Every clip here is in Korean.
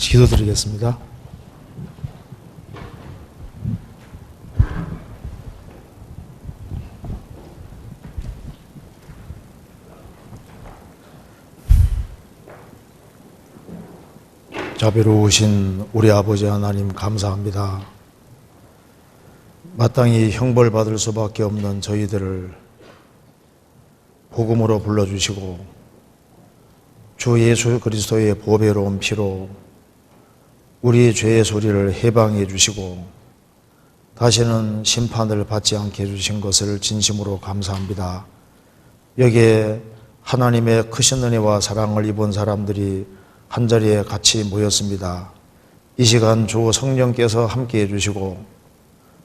같이 기도드리겠습니다. 자비로우신 우리 아버지 하나님 감사합니다. 마땅히 형벌받을 수밖에 없는 저희들을 복음으로 불러주시고 주 예수 그리스도의 보배로운 피로 우리 죄의 소리를 해방해 주시고 다시는 심판을 받지 않게 해주신 것을 진심으로 감사합니다. 여기에 하나님의 크신 은혜와 사랑을 입은 사람들이 한자리에 같이 모였습니다. 이 시간 주 성령께서 함께 해주시고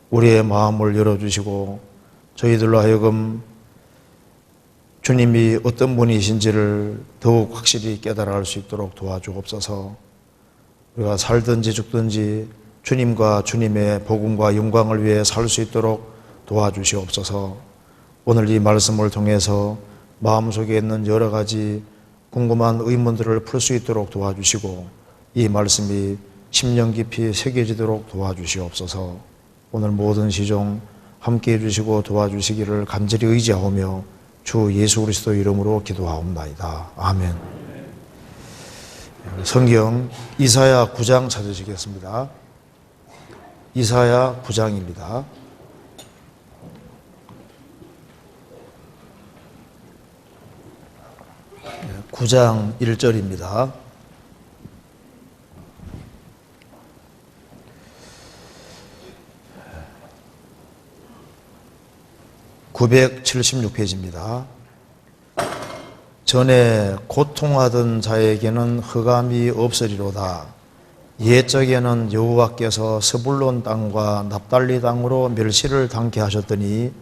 우리의 마음을 열어주시고 저희들로 하여금 주님이 어떤 분이신지를 더욱 확실히 깨달아 알 수 있도록 도와주옵소서. 우리가 살든지 죽든지 주님과 주님의 복음과 영광을 위해 살 수 있도록 도와주시옵소서. 오늘 이 말씀을 통해서 마음속에 있는 여러 가지 궁금한 의문들을 풀 수 있도록 도와주시고 이 말씀이 심령 깊이 새겨지도록 도와주시옵소서. 오늘 모든 시종 함께해 주시고 도와주시기를 간절히 의지하오며 주 예수 그리스도 이름으로 기도하옵나이다. 아멘. 성경 이사야 9장 찾으시겠습니다. 이사야 9장입니다. 9장 1절입니다. (976페이지입니다) 전에 고통하던 자에게는 흑암이 없으리로다. 옛적에는 여호와께서 스불론 땅과 납달리 땅으로 멸시를 당케 하셨더니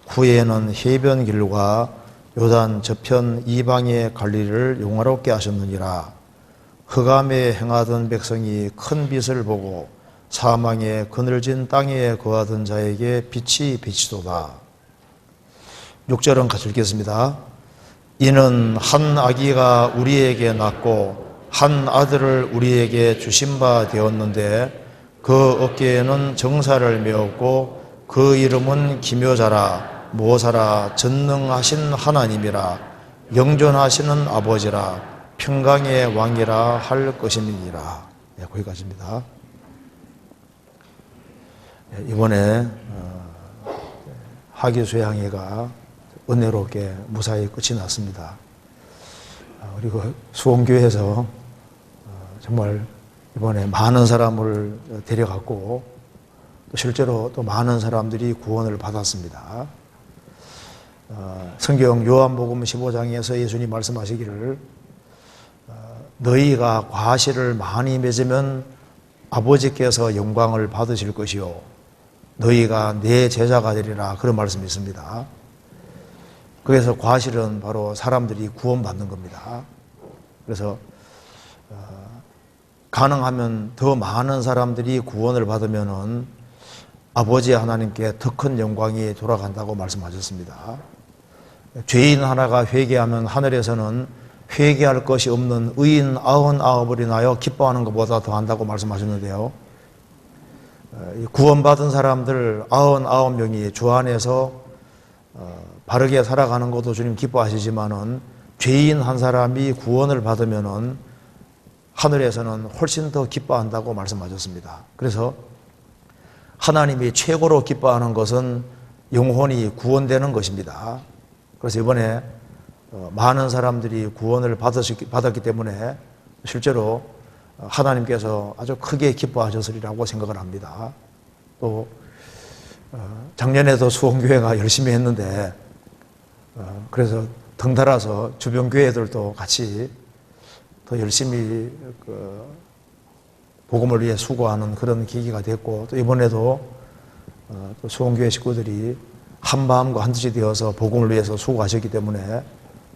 후에는 해변길과 요단 저편 이방의 관리를 용화롭게 하셨느니라. 흑암에 행하던 백성이 큰 빛을 보고 사망의 그늘진 땅에 거하던 자에게 빛이 비치도다. 6절은 같이 읽겠습니다. 이는 한 아기가 우리에게 낳고 한 아들을 우리에게 주신 바 되었는데 그 어깨에는 정사를 메었고 그 이름은 기묘자라 모사라 전능하신 하나님이라 영존하시는 아버지라 평강의 왕이라 할 것임이니라. 거기까지입니다. 이번에 하기수양회가 은혜롭게 무사히 끝이 났습니다. 그리고 수원교회에서 정말 이번에 많은 사람을 데려갔고 또 실제로 또 많은 사람들이 구원을 받았습니다. 성경 요한복음 15장에서 예수님 말씀하시기를 너희가 과실을 많이 맺으면 아버지께서 영광을 받으실 것이요 너희가 내 제자가 되리라, 그런 말씀이 있습니다. 그래서 과실은 바로 사람들이 구원받는 겁니다. 그래서 가능하면 더 많은 사람들이 구원을 받으면은 아버지 하나님께 더 큰 영광이 돌아간다고 말씀하셨습니다. 죄인 하나가 회개하면 하늘에서는 회개할 것이 없는 의인 99을 인하여 기뻐하는 것보다 더 한다고 말씀하셨는데요. 구원받은 사람들 99명이 주 안에서 바르게 살아가는 것도 주님 기뻐하시지만은 죄인 한 사람이 구원을 받으면은 하늘에서는 훨씬 더 기뻐한다고 말씀하셨습니다. 그래서 하나님이 최고로 기뻐하는 것은 영혼이 구원되는 것입니다. 그래서 이번에 많은 사람들이 구원을 받았기 때문에 실제로 하나님께서 아주 크게 기뻐하셨으리라고 생각을 합니다. 또 작년에도 수원교회가 열심히 했는데 그래서 덩달아서 주변 교회들도 같이 더 열심히 복음을 위해 수고하는 그런 계기가 됐고 또 이번에도 또 수원교회 식구들이 한마음과 한뜻이 되어서 복음을 위해서 수고하셨기 때문에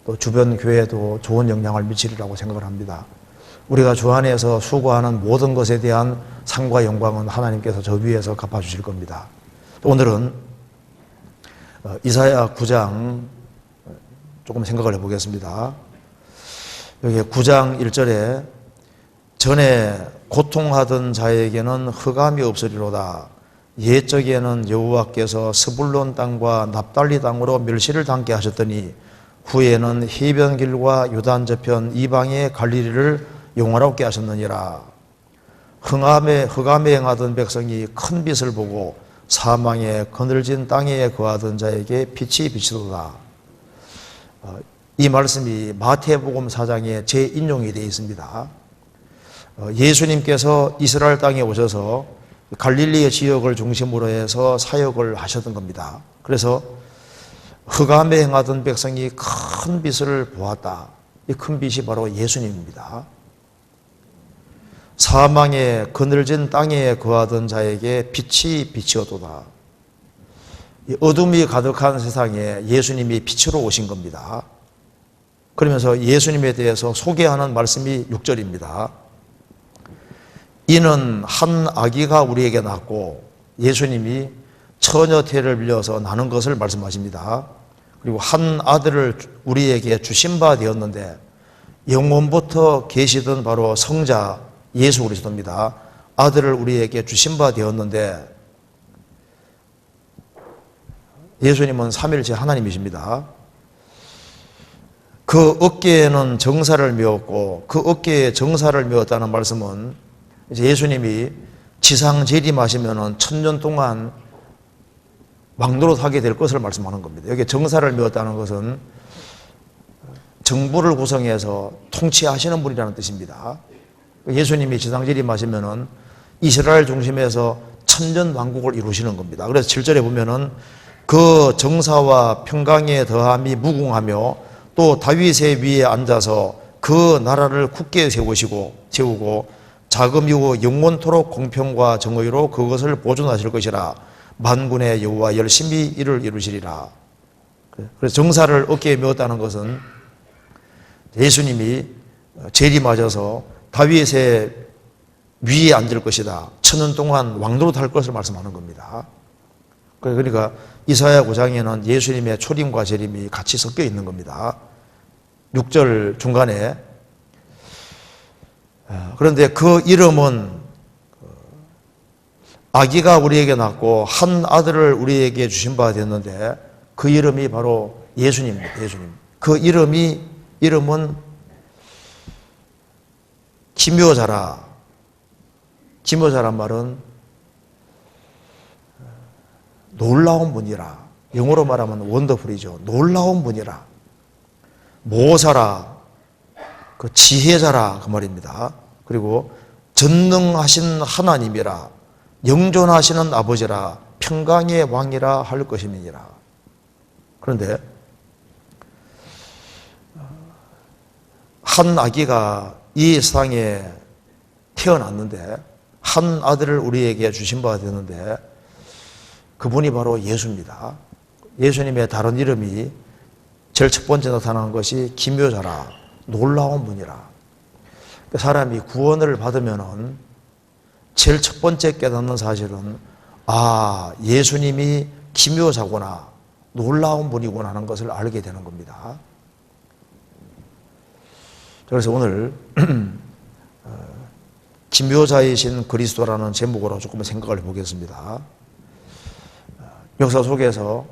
또 주변 교회에도 좋은 영향을 미치리라고 생각을 합니다. 우리가 주 안에서 수고하는 모든 것에 대한 상과 영광은 하나님께서 저 위에서 갚아주실 겁니다. 오늘은 이사야 9장 조금 생각을 해보겠습니다. 여기 9장 1절에 전에 고통하던 자에게는 흑암이 없으리로다. 옛적에는 여호와께서 스불론 땅과 납달리 땅으로 멸시를 당케 하셨더니 후에는 해변길과 요단 저편 이방의 갈릴리를 영화롭게 하셨느니라. 흑암에 행하던 백성이 큰 빛을 보고 사망에 거늘진 땅에 거하던 자에게 빛이 비치도다. 이 말씀이 마태복음 4장에 재인용이 되어 있습니다. 예수님께서 이스라엘 땅에 오셔서 갈릴리의 지역을 중심으로 해서 사역을 하셨던 겁니다. 그래서 흑암에 행하던 백성이 큰 빛을 보았다. 이 큰 빛이 바로 예수님입니다. 사망에 그늘진 땅에 거하던 자에게 빛이 비치어도다. 어둠이 가득한 세상에 예수님이 빛으로 오신 겁니다. 그러면서 예수님에 대해서 소개하는 말씀이 6절입니다. 이는 한 아기가 우리에게 낳고, 예수님이 처녀 태를 빌려서 나는 것을 말씀하십니다. 그리고 한 아들을 우리에게 주신 바 되었는데, 영원부터 계시던 바로 성자 예수 그리스도입니다. 아들을 우리에게 주신 바 되었는데, 예수님은 삼일째 하나님이십니다. 그 어깨에는 정사를 메었고, 그 어깨에 정사를 메었다는 말씀은 이제 예수님이 지상 재림하시면은 1000년 동안 왕노릇하게 될 것을 말씀하는 겁니다. 여기 정사를 메었다는 것은 정부를 구성해서 통치하시는 분이라는 뜻입니다. 예수님이 지상 재림하시면은 이스라엘 중심에서 1000년 왕국을 이루시는 겁니다. 그래서 7절에 보면은 그 정사와 평강의 더함이 무궁하며 또 다윗의 위에 앉아서 그 나라를 굳게 세우고 자금 이후 영원토록 공평과 정의로 그것을 보존하실 것이라. 만군의 여호와 열심히 이를 이루시리라. 그래서 정사를 어깨에 메었다는 것은 예수님이 재림하셔서 다윗의 위에 앉을 것이다. 1000년 동안 왕노릇할 것을 말씀하는 겁니다. 그러니까 이사야 9장에는 예수님의 초림과 재림이 같이 섞여 있는 겁니다. 6절 중간에 그런데 그 이름은 아기가 우리에게 낳고 한 아들을 우리에게 주신 바 되었는데 그 이름이 바로 예수님입니다. 예수님. 그 이름은 기묘자라. 기묘자란 말은 놀라운 분이라. 영어로 말하면 원더풀이죠. 놀라운 분이라. 모사라. 그 지혜자라 그 말입니다. 그리고 전능하신 하나님이라. 영존하시는 아버지라. 평강의 왕이라 할 것임이니라. 그런데 한 아기가 이 세상에 태어났는데 한 아들을 우리에게 주신 바가 되는데 그분이 바로 예수입니다. 예수님의 다른 이름이 제일 첫 번째 나타난 것이 기묘자라. 놀라운 분이라. 사람이 구원을 받으면은 제일 첫 번째 깨닫는 사실은 예수님이 기묘자구나, 놀라운 분이구나 하는 것을 알게 되는 겁니다. 그래서 오늘 기묘자이신 그리스도라는 제목으로 조금 생각을 해보겠습니다. 역사 속에서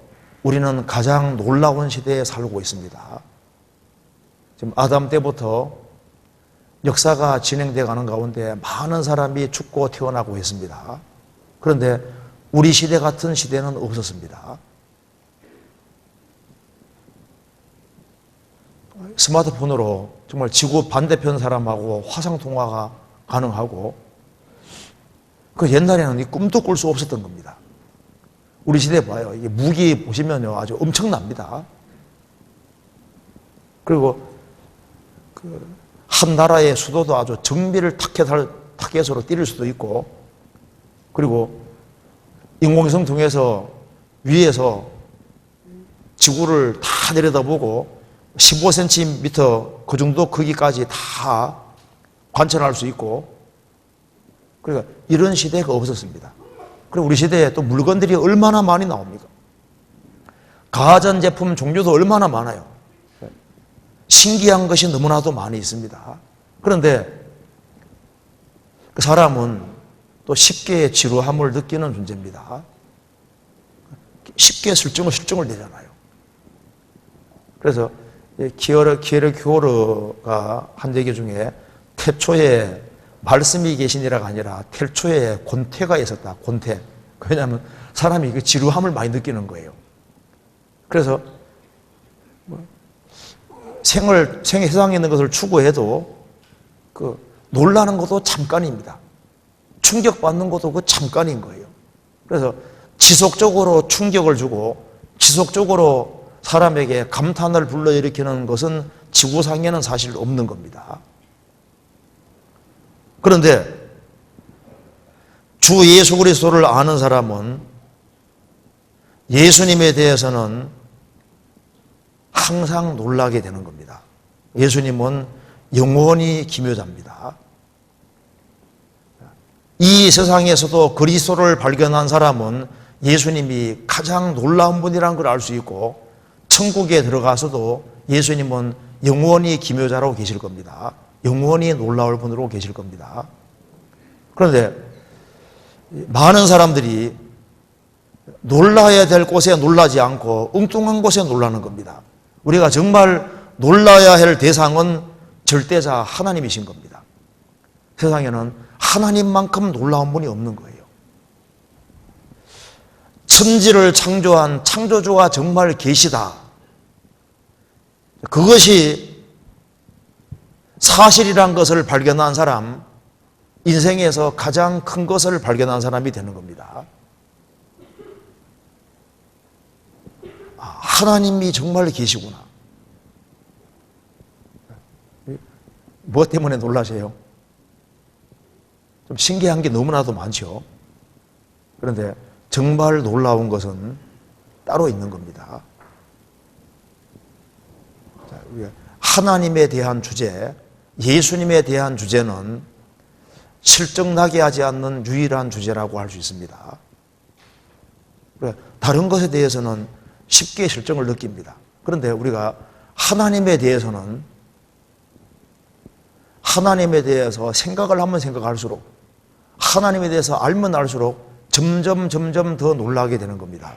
우리는 가장 놀라운 시대에 살고 있습니다. 지금 아담 때부터 역사가 진행되어 가는 가운데 많은 사람이 죽고 태어나고 있습니다. 그런데 우리 시대 같은 시대는 없었습니다. 스마트폰으로 정말 지구 반대편 사람하고 화상통화가 가능하고 그 옛날에는 이 꿈도 꿀 수 없었던 겁니다. 우리 시대 봐요. 이게 무기 보시면요 아주 엄청납니다. 그리고 한 나라의 수도도 아주 정밀을 타켓으로 띄를 수도 있고, 그리고 인공위성 통해서 위에서 지구를 다 내려다보고 15cm 그 정도 크기까지 다 관찰할 수 있고, 그러니까 이런 시대가 없었습니다. 그리고 우리 시대에 또 물건들이 얼마나 많이 나옵니까? 가전제품 종류도 얼마나 많아요. 신기한 것이 너무나도 많이 있습니다. 그런데 그 사람은 또 쉽게 지루함을 느끼는 존재입니다. 쉽게 실증을 내잖아요. 그래서 키에르케고르가 한 얘기 중에 태초에 말씀이 계시니라가 아니라 태초에 곤태가 있었다. 곤태. 왜냐하면 사람이 그 지루함을 많이 느끼는 거예요. 그래서 세상에 있는 것을 추구해도 그 놀라는 것도 잠깐입니다. 충격받는 것도 그 잠깐인 거예요. 그래서 지속적으로 충격을 주고 지속적으로 사람에게 감탄을 불러일으키는 것은 지구상에는 사실 없는 겁니다. 그런데 주 예수 그리스도를 아는 사람은 예수님에 대해서는 항상 놀라게 되는 겁니다. 예수님은 영원히 기묘자입니다. 이 세상에서도 그리스도를 발견한 사람은 예수님이 가장 놀라운 분이라는 걸 알 수 있고 천국에 들어가서도 예수님은 영원히 기묘자로 계실 겁니다. 영원히 놀라울 분으로 계실 겁니다. 그런데 많은 사람들이 놀라야 될 곳에 놀라지 않고 엉뚱한 곳에 놀라는 겁니다. 우리가 정말 놀라야 할 대상은 절대자 하나님이신 겁니다. 세상에는 하나님만큼 놀라운 분이 없는 거예요. 천지를 창조한 창조주가 정말 계시다. 그것이 사실이란 것을 발견한 사람, 인생에서 가장 큰 것을 발견한 사람이 되는 겁니다. 하나님이 정말 계시구나. 뭐 때문에 놀라세요? 좀 신기한 게 너무나도 많죠. 그런데 정말 놀라운 것은 따로 있는 겁니다. 하나님에 대한 주제, 예수님에 대한 주제는 실증나게 하지 않는 유일한 주제라고 할 수 있습니다. 다른 것에 대해서는 쉽게 실증을 느낍니다. 그런데 우리가 하나님에 대해서는 하나님에 대해서 생각을 하면 생각할수록 하나님에 대해서 알면 알수록 점점 더 놀라게 되는 겁니다.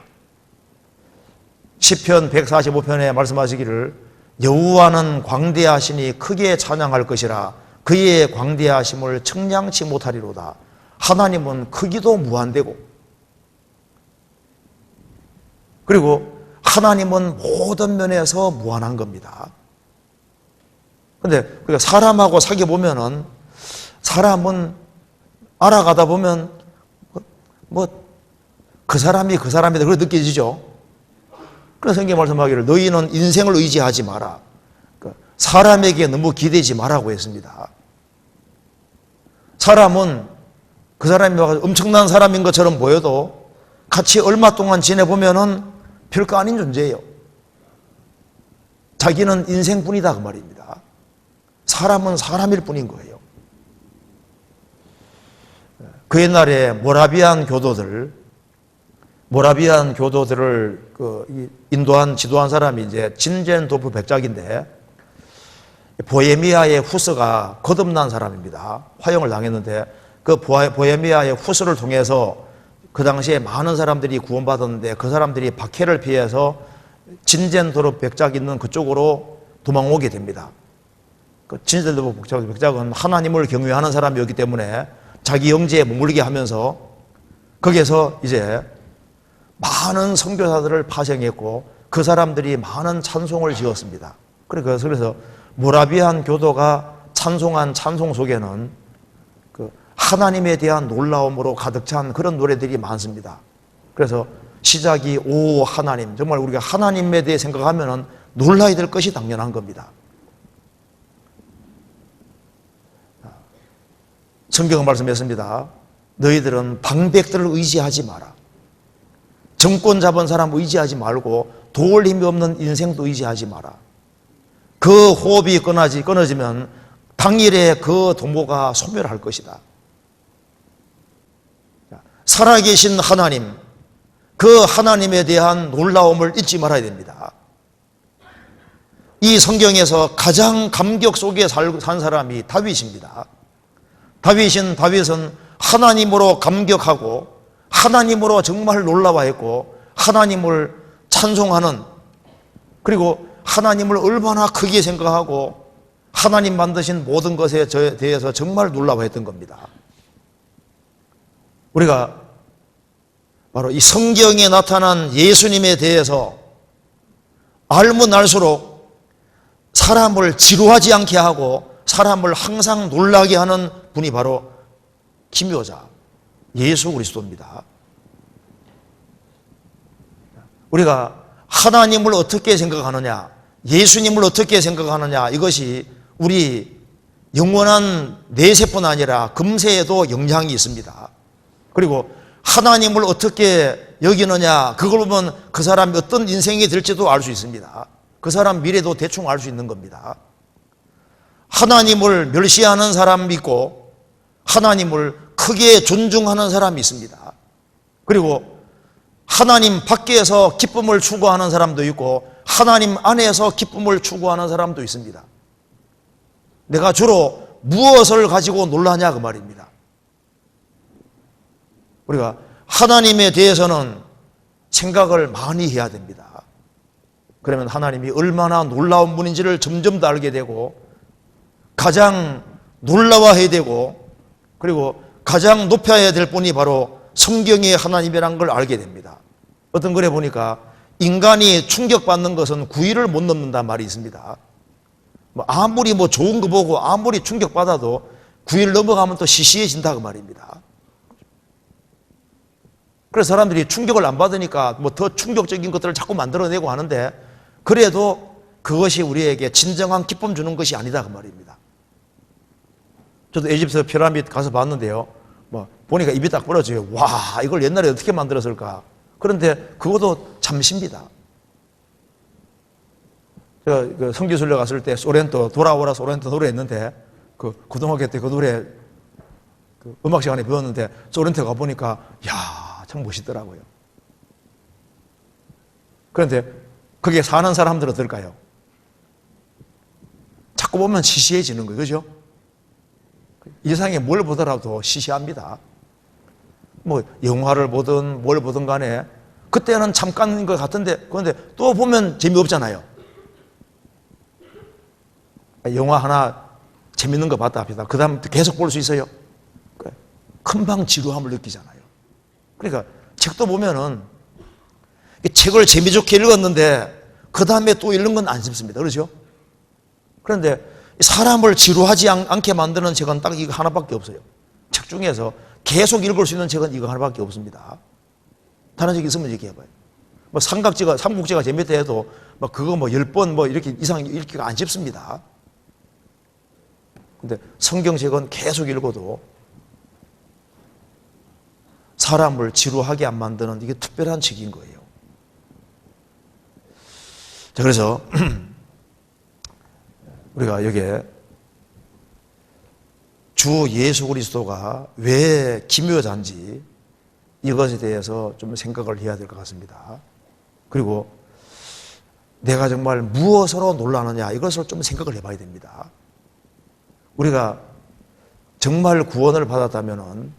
시편 145편에 말씀하시기를 여호와는 광대하시니 크게 찬양할 것이라 그의 광대하심을 청량치 못하리로다. 하나님은 크기도 무한되고 그리고 하나님은 모든 면에서 무한한 겁니다. 그런데 우리가 사람하고 사귀어 보면은 사람은 알아가다 보면 그 사람이다 그렇게 느껴지죠. 그래서 성경이 말씀하기를 너희는 인생을 의지하지 마라. 사람에게 너무 기대지 마라고 했습니다. 사람은 그 사람이 엄청난 사람인 것처럼 보여도 같이 얼마 동안 지내보면은 별거 아닌 존재예요. 자기는 인생뿐이다 그 말입니다. 사람은 사람일 뿐인 거예요. 그 옛날에 모라비안 교도들을 인도한 지도한 사람이 이제 진젠도프 백작인데 보헤미아의 후스가 거듭난 사람입니다. 화형을 당했는데 그 보헤미아의 후스를 통해서 그 당시에 많은 사람들이 구원받았는데 그 사람들이 박해를 피해서 진젠도르 백작 있는 그쪽으로 도망오게 됩니다. 그 진젠도르 백작은 하나님을 경외하는 사람이었기 때문에 자기 영지에 머물게 하면서 거기에서 이제 많은 선교사들을 파송했고 그 사람들이 많은 찬송을 지었습니다. 그래서 모라비안 교도가 찬송한 찬송 속에는 그 하나님에 대한 놀라움으로 가득 찬 그런 노래들이 많습니다. 그래서 시작이 오 하나님, 정말 우리가 하나님에 대해 생각하면은 놀라야 될 것이 당연한 겁니다. 성경은 말씀했습니다. 너희들은 방백들을 의지하지 마라. 정권 잡은 사람 의지하지 말고 도울 힘이 없는 인생도 의지하지 마라. 그 호흡이 끊어지면 당일에 그 동무가 소멸할 것이다. 살아계신 하나님, 그 하나님에 대한 놀라움을 잊지 말아야 됩니다. 이 성경에서 가장 감격 속에 산 사람이 다윗입니다. 다윗은 하나님으로 감격하고 하나님으로 정말 놀라워했고 하나님을 찬송하는, 그리고 하나님을 얼마나 크게 생각하고 하나님 만드신 모든 것에 대해서 정말 놀라워했던 겁니다. 우리가 바로 이 성경에 나타난 예수님에 대해서 알면 알수록 사람을 지루하지 않게 하고 사람을 항상 놀라게 하는 분이 바로 기묘자 예수 그리스도입니다. 우리가 하나님을 어떻게 생각하느냐, 예수님을 어떻게 생각하느냐, 이것이 우리 영원한 내세뿐 아니라 금세에도 영향이 있습니다. 그리고 하나님을 어떻게 여기느냐, 그걸 보면 그 사람이 어떤 인생이 될지도 알 수 있습니다. 그 사람 미래도 대충 알 수 있는 겁니다. 하나님을 멸시하는 사람이 있고 하나님을 크게 존중하는 사람이 있습니다. 그리고 하나님 밖에서 기쁨을 추구하는 사람도 있고 하나님 안에서 기쁨을 추구하는 사람도 있습니다. 내가 주로 무엇을 가지고 놀라냐 그 말입니다. 우리가 하나님에 대해서는 생각을 많이 해야 됩니다. 그러면 하나님이 얼마나 놀라운 분인지를 점점 더 알게 되고 가장 놀라워해야 되고 그리고 가장 높여야 될 분이 바로 성경의 하나님이라는 걸 알게 됩니다. 어떤 글에 보니까 인간이 충격받는 것은 9일을 못 넘는다는 말이 있습니다. 아무리 좋은 거 보고 아무리 충격받아도 9일 넘어가면 또 시시해진다 그 말입니다. 그래서 사람들이 충격을 안 받으니까 더 충격적인 것들을 자꾸 만들어내고 하는데 그래도 그것이 우리에게 진정한 기쁨 주는 것이 아니다 그 말입니다. 저도 에집트 피라미드 가서 봤는데요. 보니까 입이 딱 벌어져요. 와, 이걸 옛날에 어떻게 만들었을까? 그런데 그것도 잠시입니다. 제가 그 성지순례 갔을 때 소렌토, 돌아오라 소렌토 노래했는데 고등학교 때 그 노래 음악 시간에 배웠는데 소렌토 가보니까 야, 참 멋있더라고요. 그런데 거기에 사는 사람들은 어떨까요? 자꾸 보면 시시해지는 거예요. 그죠? 이 세상에 뭘 보더라도 시시합니다. 영화를 보든 뭘 보든 간에 그때는 잠깐인 것 같은데 그런데 또 보면 재미없잖아요. 영화 하나 재밌는 거 봤다 합시다. 그 다음 계속 볼 수 있어요. 금방 지루함을 느끼잖아요. 그러니까 책도 보면은 책을 재미좋게 읽었는데 그 다음에 또 읽는 건 안 싶습니다. 그렇죠? 그런데 사람을 지루하지 않게 만드는 책은 딱 이거 하나밖에 없어요. 책 중에서 계속 읽을 수 있는 책은 이거 하나밖에 없습니다. 다른 책 있으면 얘기해봐요. 삼국지가 재밌다 해도 그거 10번 이렇게 이상 읽기가 안 쉽습니다. 근데 성경책은 계속 읽어도 사람을 지루하게 안 만드는 이게 특별한 책인 거예요. 자, 그래서 우리가 여기에 주 예수 그리스도가 왜 기묘자인지 이것에 대해서 좀 생각을 해야 될 것 같습니다. 그리고 내가 정말 무엇으로 놀라느냐 이것을 좀 생각을 해봐야 됩니다. 우리가 정말 구원을 받았다면은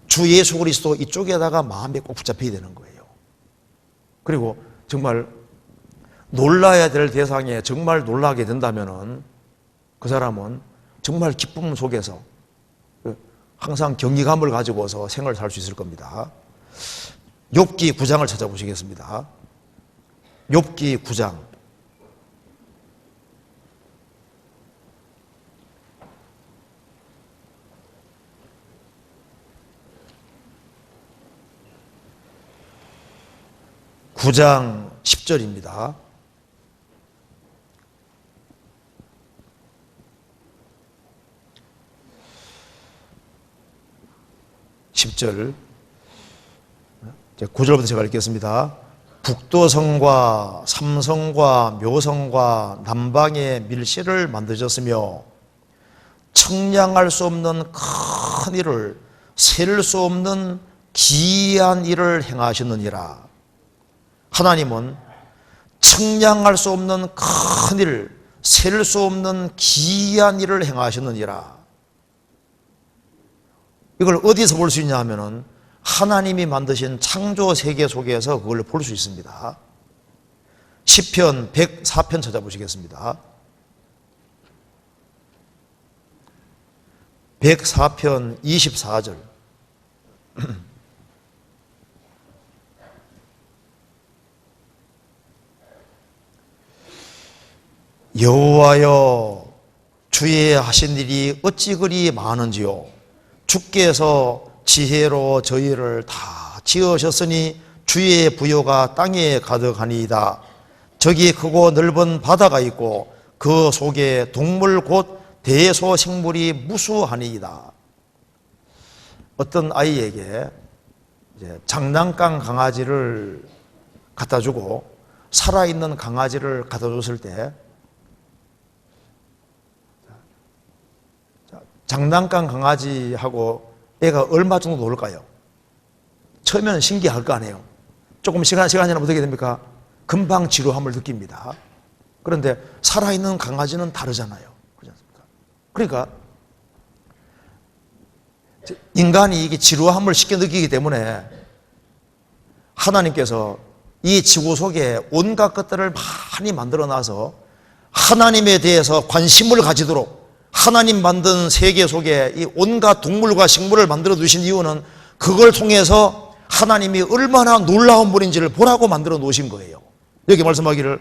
주 예수 그리스도 이쪽에다가 마음에 꼭 붙잡혀야 되는 거예요. 그리고 정말 놀라야 될 대상에 정말 놀라게 된다면은 그 사람은 정말 기쁨 속에서 항상 경이감을 가지고서 생을 살 수 있을 겁니다. 욥기 9장을 찾아보시겠습니다. 욥기 9장. (9장) 10절입니다. (10절) 9절부터 제가 읽겠습니다. 북도성과 삼성과 묘성과 남방의 밀실을 만드셨으며 청량할 수 없는 큰 일을 셀 수 없는 기이한 일을 행하셨느니라. 하나님은 청량할 수 없는 큰 일, 셀 수 없는 기이한 일을 행하셨느니라. 이걸 어디서 볼 수 있냐 하면은 하나님이 만드신 창조 세계 속에서 그걸 볼 수 있습니다. 시편 104편 찾아보시겠습니다. 104편 24절. 여호와여, 주의 하신 일이 어찌 그리 많은지요. 주께서 지혜로 저희를 다 지으셨으니 주의 부요가 땅에 가득하니이다. 저기 크고 넓은 바다가 있고 그 속에 동물 곧 대소생물이 무수하니이다. 어떤 아이에게 장난감 강아지를 갖다 주고 살아있는 강아지를 갖다 줬을 때 장난감 강아지하고 애가 얼마 정도 놀까요? 처음에는 신기할 거 아니에요. 조금 시간이 지나면 어떻게 됩니까? 금방 지루함을 느낍니다. 그런데 살아있는 강아지는 다르잖아요. 그렇지 않습니까? 그러니까 인간이 이게 지루함을 쉽게 느끼기 때문에 하나님께서 이 지구 속에 온갖 것들을 많이 만들어 놔서 하나님에 대해서 관심을 가지도록 하나님 만든 세계 속에 이 온갖 동물과 식물을 만들어 두신 이유는 그걸 통해서 하나님이 얼마나 놀라운 분인지를 보라고 만들어 놓으신 거예요. 여기 말씀하기를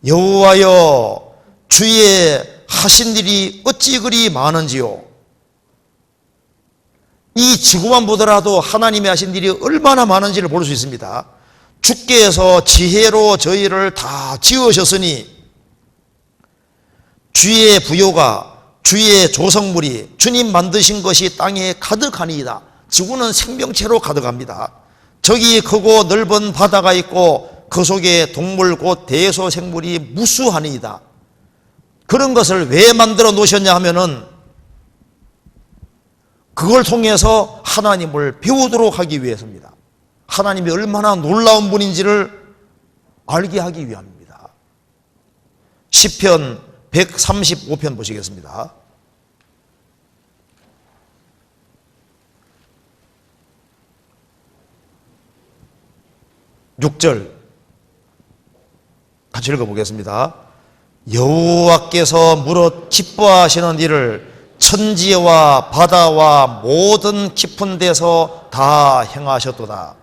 여호와여, 주의 하신 일이 어찌 그리 많은지요. 이 지구만 보더라도 하나님이 하신 일이 얼마나 많은지를 볼 수 있습니다. 주께서 지혜로 저희를 다 지으셨으니 주의 부요가, 주의 조성물이, 주님 만드신 것이 땅에 가득하니이다. 지구는 생명체로 가득합니다. 저기 크고 넓은 바다가 있고 그 속에 동물 곧 대소생물이 무수하니이다. 그런 것을 왜 만들어 놓으셨냐 하면은 그걸 통해서 하나님을 배우도록 하기 위해서입니다. 하나님이 얼마나 놀라운 분인지를 알게 하기 위함입니다. 시편 135편 보시겠습니다. 6절 같이 읽어보겠습니다. 여호와께서 무릇 기뻐하시는 일을 천지와 바다와 모든 깊은 데서 다 행하셨도다.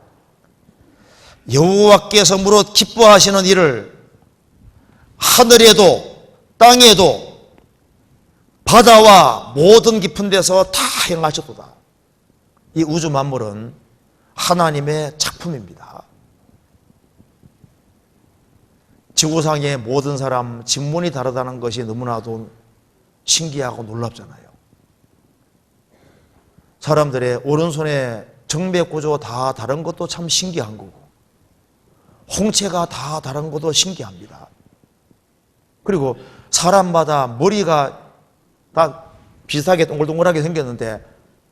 여호와께서 무릇 기뻐하시는 일을 하늘에도 땅에도 바다와 모든 깊은 데서 다 행하셨도다. 이 우주 만물은 하나님의 작품입니다. 지구상의 모든 사람 직문이 다르다는 것이 너무나도 신기하고 놀랍잖아요. 사람들의 오른손의 정맥 구조 다 다른 것도 참 신기한 거고 홍채가 다 다른 것도 신기합니다. 그리고 사람마다 머리가 다 비슷하게 동글동글하게 생겼는데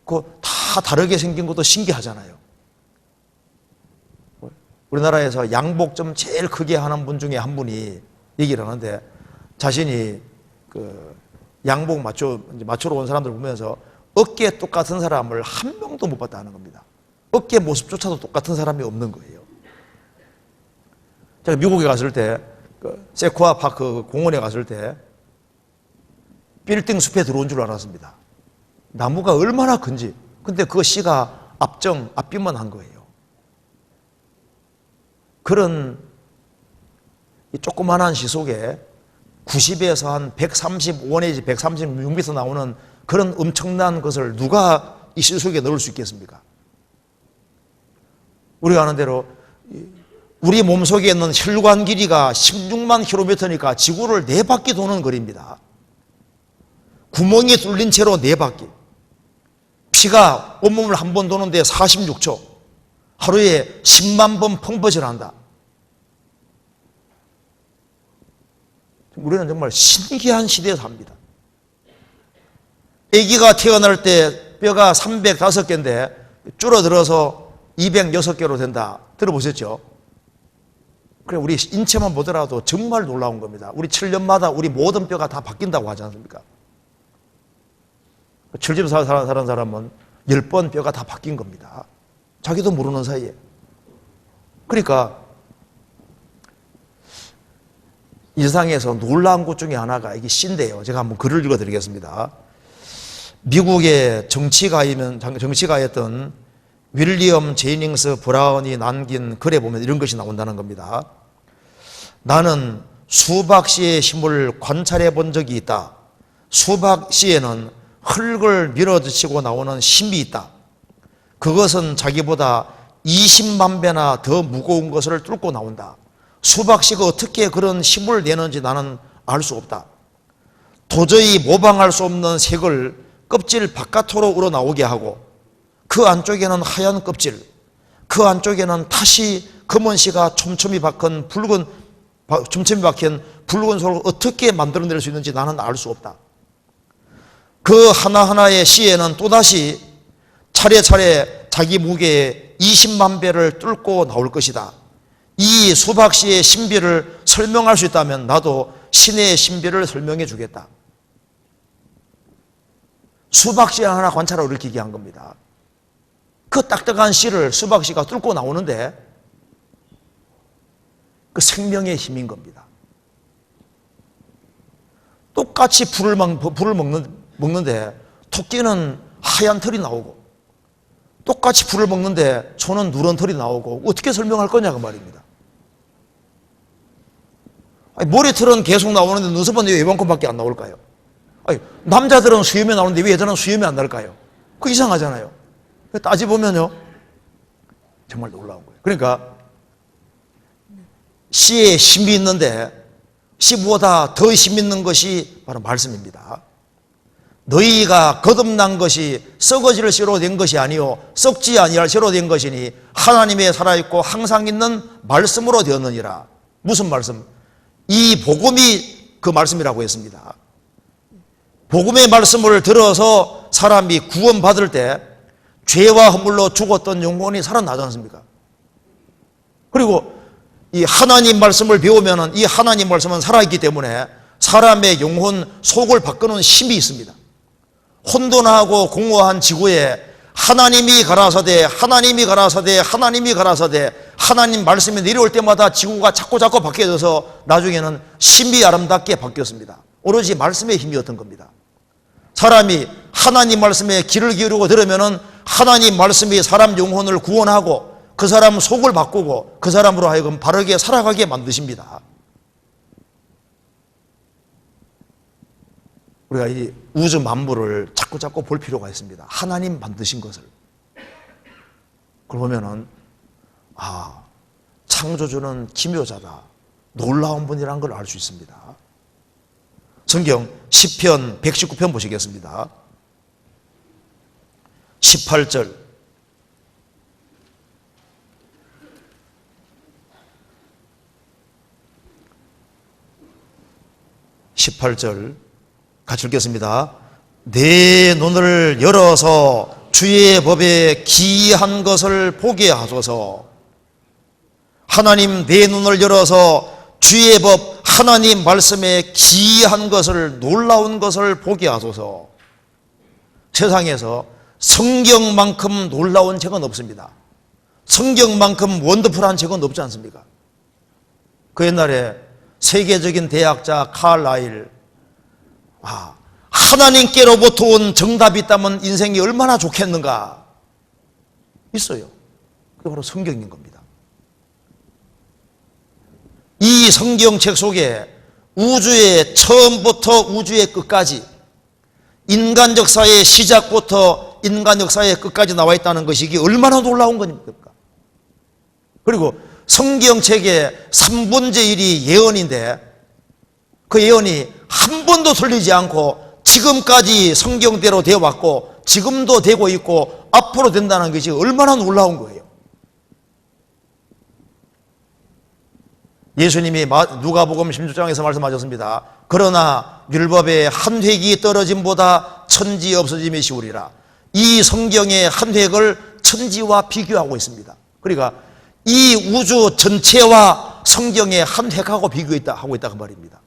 그 다 다르게 생긴 것도 신기하잖아요. 우리나라에서 양복 좀 제일 크게 하는 분 중에 한 분이 얘기를 하는데 자신이 그 양복 맞추러 온 사람들 보면서 어깨 똑같은 사람을 한 명도 못 봤다는 겁니다. 어깨 모습조차도 똑같은 사람이 없는 거예요. 제가 미국에 갔을 때 세코아 파크 공원에 갔을 때 빌딩 숲에 들어온 줄 알았습니다. 나무가 얼마나 큰지. 근데 그 씨가 앞비만 한 거예요. 그런 이 조그만한 시 속에 90에서 한 135 내지 136m 나오는 그런 엄청난 것을 누가 이 시 속에 넣을 수 있겠습니까? 우리가 아는 대로 우리 몸속에 있는 혈관 길이가 16만 킬로미터니까 지구를 4바퀴 도는 거리입니다. 구멍이 뚫린 채로 4바퀴. 피가 온몸을 한 번 도는데 46초. 하루에 10만 번 펑퍼질한다. 우리는 정말 신기한 시대에 삽니다. 아기가 태어날 때 뼈가 305개인데 줄어들어서 206개로 된다. 들어보셨죠? 그래, 우리 인체만 보더라도 정말 놀라운 겁니다. 우리 7년마다 우리 모든 뼈가 다 바뀐다고 하지 않습니까? 7집 사는 사람은 10번 뼈가 다 바뀐 겁니다. 자기도 모르는 사이에. 그러니까 이 세상에서 놀라운 것 중에 하나가 이게 시인데요. 제가 한번 글을 읽어드리겠습니다. 미국의 정치가였던 윌리엄 제이닝스 브라운이 남긴 글에 보면 이런 것이 나온다는 겁니다. 나는 수박 씨의 힘을 관찰해 본 적이 있다. 수박 씨에는 흙을 밀어붙이고 나오는 힘이 있다. 그것은 자기보다 20만 배나 더 무거운 것을 뚫고 나온다. 수박 씨가 어떻게 그런 힘을 내는지 나는 알 수 없다. 도저히 모방할 수 없는 색을 껍질 바깥으로 우러나오게 하고 그 안쪽에는 하얀 껍질, 그 안쪽에는 다시 검은 씨가 촘촘히 박힌 붉은 속을 어떻게 만들어낼 수 있는지 나는 알 수 없다. 그 하나하나의 씨에는 또다시 차례차례 자기 무게의 20만 배를 뚫고 나올 것이다. 이 수박 씨의 신비를 설명할 수 있다면 나도 신의 신비를 설명해 주겠다. 수박 씨 하나 관찰하고 이렇게 얘기한 겁니다. 그 딱딱한 씨를 수박 씨가 뚫고 나오는데 그 생명의 힘인 겁니다. 똑같이 불을 먹는데 토끼는 하얀 털이 나오고 똑같이 불을 먹는데 소는 누런 털이 나오고 어떻게 설명할 거냐 그 말입니다. 아니, 머리털은 계속 나오는데 눈썹은 왜 이만큼밖에 안 나올까요? 아니, 남자들은 수염이 나오는데 왜 여자는 수염이 안 날까요? 그 이상하잖아요. 따지보면요 정말 놀라운 거예요. 그러니까 씨에 힘이 있는데 씨보다 더 힘 있는 것이 바로 말씀입니다. 너희가 거듭난 것이 썩어질 씨로 된 것이 아니요 썩지 아니할 씨로 된 것이니 하나님의 살아있고 항상 있는 말씀으로 되었느니라. 무슨 말씀? 이 복음이 그 말씀이라고 했습니다. 복음의 말씀을 들어서 사람이 구원받을 때 죄와 허물로 죽었던 영혼이 살아나지 않습니까? 그리고 이 하나님 말씀을 배우면 이 하나님 말씀은 살아있기 때문에 사람의 영혼 속을 바꾸는 힘이 있습니다. 혼돈하고 공허한 지구에 하나님이 가라사대 하나님이 가라사대 하나님이 가라사대 하나님 말씀이 내려올 때마다 지구가 자꾸 바뀌어져서 나중에는 신비 아름답게 바뀌었습니다. 오로지 말씀의 힘이었던 겁니다. 사람이 하나님 말씀에 귀를 기울이고 들으면은 하나님 말씀이 사람 영혼을 구원하고 그 사람 속을 바꾸고 그 사람으로 하여금 바르게 살아가게 만드십니다. 우리가 이 우주 만물을 자꾸 볼 필요가 있습니다. 하나님 만드신 것을. 그러면은 창조주는 기묘자다. 놀라운 분이라는 걸 알 수 있습니다. 성경 시편 119편 보시겠습니다. 18절 18절 같이 읽겠습니다. 내 눈을 열어서 주의 법에 기이한 것을 보게 하소서. 하나님 내 눈을 열어서 주의 법 하나님 말씀에 기이한 것을 놀라운 것을 보게 하소서. 세상에서 성경만큼 놀라운 책은 없습니다. 성경만큼 원더풀한 책은 없지 않습니까? 그 옛날에 세계적인 대학자 칼라일 하나님께로부터 온 정답이 있다면 인생이 얼마나 좋겠는가 있어요. 그게 바로 성경인 겁니다. 이 성경책 속에 우주의 처음부터 우주의 끝까지 인간 역사의 시작부터 인간 역사의 끝까지 나와 있다는 것이 이게 얼마나 놀라운 겁니까? 그리고 성경책의 3분의 1이 예언인데 그 예언이 한 번도 틀리지 않고 지금까지 성경대로 되어 왔고 지금도 되고 있고 앞으로 된다는 것이 얼마나 놀라운 거예요. 예수님이 누가복음 16장에서 말씀하셨습니다. 그러나 율법의 한 획이 떨어짐보다 천지 없어짐이 쉬우리라. 이 성경의 한 획을 천지와 비교하고 있습니다. 그러니까 이 우주 전체와 성경의 한 획하고 비교하고 있다 그 말입니다.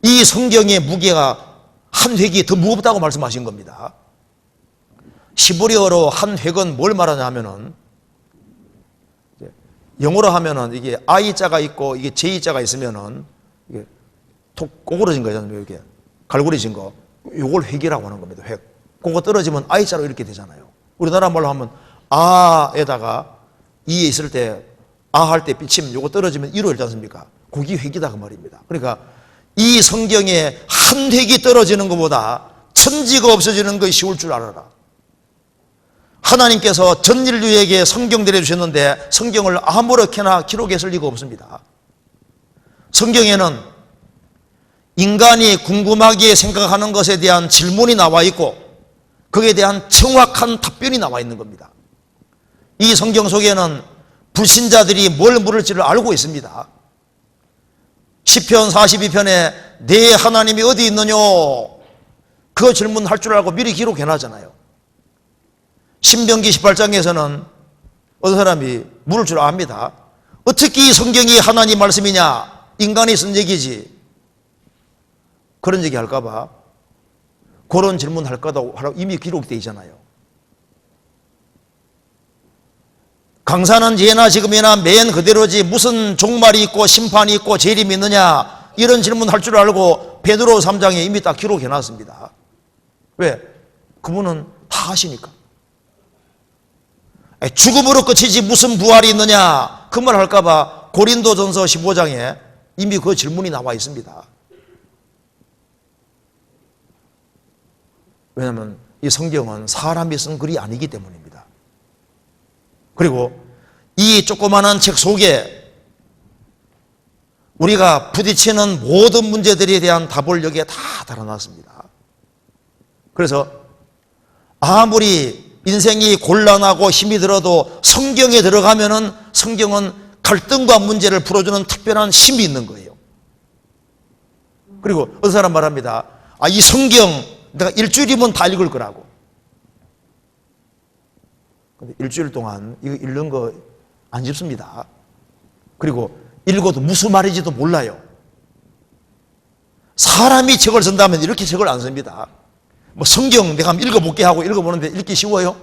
이 성경의 무게가 한 획이 더 무겁다고 말씀하신 겁니다. 히브리어로 한 획은 뭘 말하냐면은, 영어로 하면은 이게 I자가 있고 이게 J자가 있으면은 이게 톡 꼬그러진 거잖아요. 이게 갈고리진 거. 요걸 획이라고 하는 겁니다. 획. 그거 떨어지면 I자로 이렇게 되잖아요. 우리나라 말로 하면 아에다가 이에 있을 때 아 할 때 삐치면 요거 떨어지면 이로 있지 않습니까? 그게 획이다 그 말입니다. 그러니까 이 성경에 한 획이 떨어지는 것보다 천지가 없어지는 것이 쉬울 줄 알아라. 하나님께서 전 인류에게 성경 내려주셨는데 성경을 아무렇게나 기록했을 리가 없습니다. 성경에는 인간이 궁금하게 생각하는 것에 대한 질문이 나와 있고 거기에 대한 정확한 답변이 나와 있는 겁니다. 이 성경 속에는 불신자들이 뭘 물을지를 알고 있습니다. 시편 42편에 내 하나님이 어디 있느냐 그 질문할 줄 알고 미리 기록해놨잖아요. 신명기 18장에서는 어떤 사람이 물을 줄 압니다. 어떻게 이 성경이 하나님 말씀이냐? 인간이 쓴 얘기지. 그런 얘기 할까봐 그런 질문 할까도 이미 기록되어 있잖아요. 강사는 예나 지금이나 맨 그대로지 무슨 종말이 있고 심판이 있고 재림이 있느냐 이런 질문 할 줄 알고 베드로 3장에 이미 딱 기록해놨습니다. 왜? 그분은 다 아시니까. 죽음으로 끝이지 무슨 부활이 있느냐 그 말 할까봐 고린도전서 15장에 이미 그 질문이 나와 있습니다. 왜냐하면 이 성경은 사람이 쓴 글이 아니기 때문입니다. 그리고 이 조그마한 책 속에 우리가 부딪히는 모든 문제들에 대한 답을 여기에 다 달아놨습니다. 그래서 아무리 인생이 곤란하고 힘이 들어도 성경에 들어가면은 성경은 갈등과 문제를 풀어주는 특별한 힘이 있는 거예요. 그리고 어떤 사람 말합니다. 이 성경 내가 일주일이면 다 읽을 거라고. 근데 일주일 동안 이거 읽는 거 안 쉽습니다. 그리고 읽어도 무슨 말인지도 몰라요. 사람이 책을 쓴다면 이렇게 책을 안 씁니다. 뭐 성경 내가 한번 읽어볼게 하고 읽어보는데 읽기 쉬워요?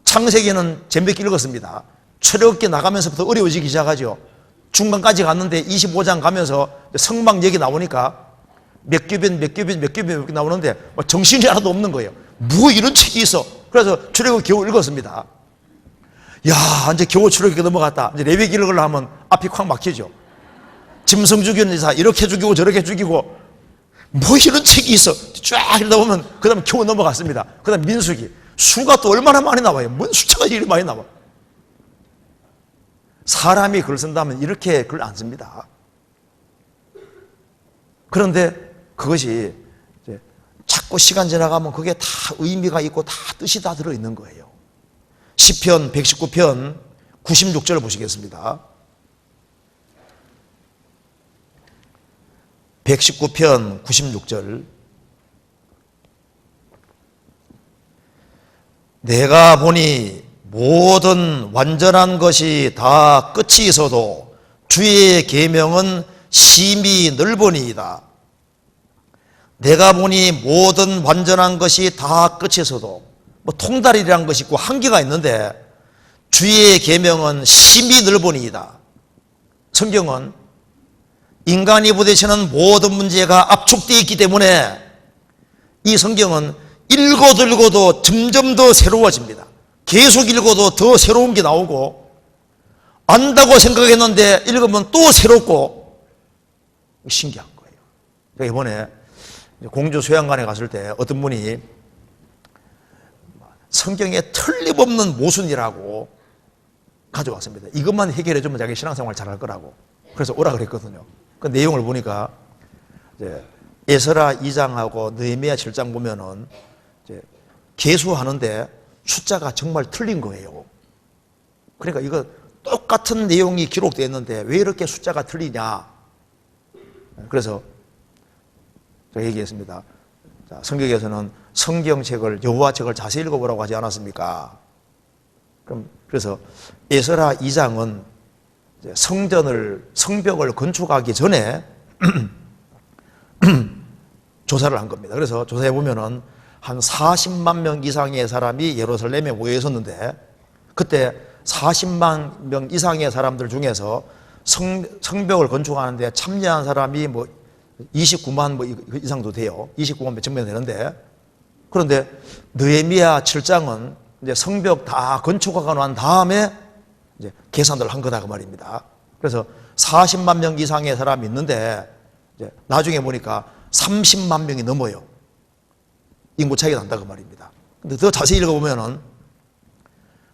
창세기는 재밌게 읽었습니다. 출애굽기 나가면서부터 어려워지기 시작하죠. 중간까지 갔는데 25장 가면서 성막 얘기 나오니까 몇 교변 나오는데 정신이 하나도 없는 거예요. 뭐 이런 책이 있어. 그래서 출애굽 겨우 읽었습니다. 야, 이제 겨우 출애굽기 넘어갔다. 이제 레위기 읽으려고 하면 앞이 콱 막히죠. 짐승 죽이는 이사 이렇게 죽이고 저렇게 죽이고 뭐 이런 책이 있어. 쫙 읽다 보면 그 다음에 겨우 넘어갔습니다. 그 다음에 민수기. 수가 또 얼마나 많이 나와요. 뭔 숫자가 이렇게 많이 나와. 사람이 글 쓴다면 이렇게 글 안 씁니다. 그런데 그것이 이제 자꾸 시간 지나가면 그게 다 의미가 있고 다 뜻이 다 들어있는 거예요. 시편 119편 96절 보시겠습니다. 119편 96절. 내가 보니 모든 완전한 것이 다 끝이 있어도 주의 계명은 심히 넓으니이다. 내가 보니 모든 완전한 것이 다 끝이 있어도 뭐 통달이라는 것이 있고 한계가 있는데 주의 계명은 심히 넓으니이다. 성경은 인간이 부딪히는 모든 문제가 압축되어 있기 때문에 이 성경은 읽어도 읽어도 점점 더 새로워집니다. 계속 읽어도 더 새로운 게 나오고 안다고 생각했는데 읽으면 또 새롭고 신기한 거예요. 그러니까 이번에 공주 수양관에 갔을 때 어떤 분이 성경에 틀림없는 모순이라고 가져왔습니다. 이것만 해결해 주면 자기 신앙생활 잘할 거라고. 그래서 오라 그랬거든요. 그 내용을 보니까 이제 에스라 2장하고 느헤미야 7장 보면은 이제 계수하는데 숫자가 정말 틀린 거예요. 그러니까 이거 똑같은 내용이 기록되어 있는데 왜 이렇게 숫자가 틀리냐. 그래서 제가 얘기했습니다. 자, 성경에서는 성경책을 여호와책을 자세히 읽어보라고 하지 않았습니까? 그래서 에스라 2장은 성벽을 건축하기 전에 조사를 한 겁니다. 그래서 조사해 보면은 한 40만 명 이상의 사람이 예루살렘에 모여 있었는데, 그때 40만 명 이상의 사람들 중에서 성벽을 건축하는데 참여한 사람이 뭐 29만 뭐 이상도 돼요. 29만 몇 천 명 되는데, 그런데 느헤미야 7장은 이제 성벽 다 건축하고 난 다음에 이제 계산을 한 거다 그 말입니다. 그래서 40만 명 이상의 사람이 있는데 이제 나중에 보니까 30만 명이 넘어요. 인구 차이가 난다 그 말입니다. 근데 더 자세히 읽어보면은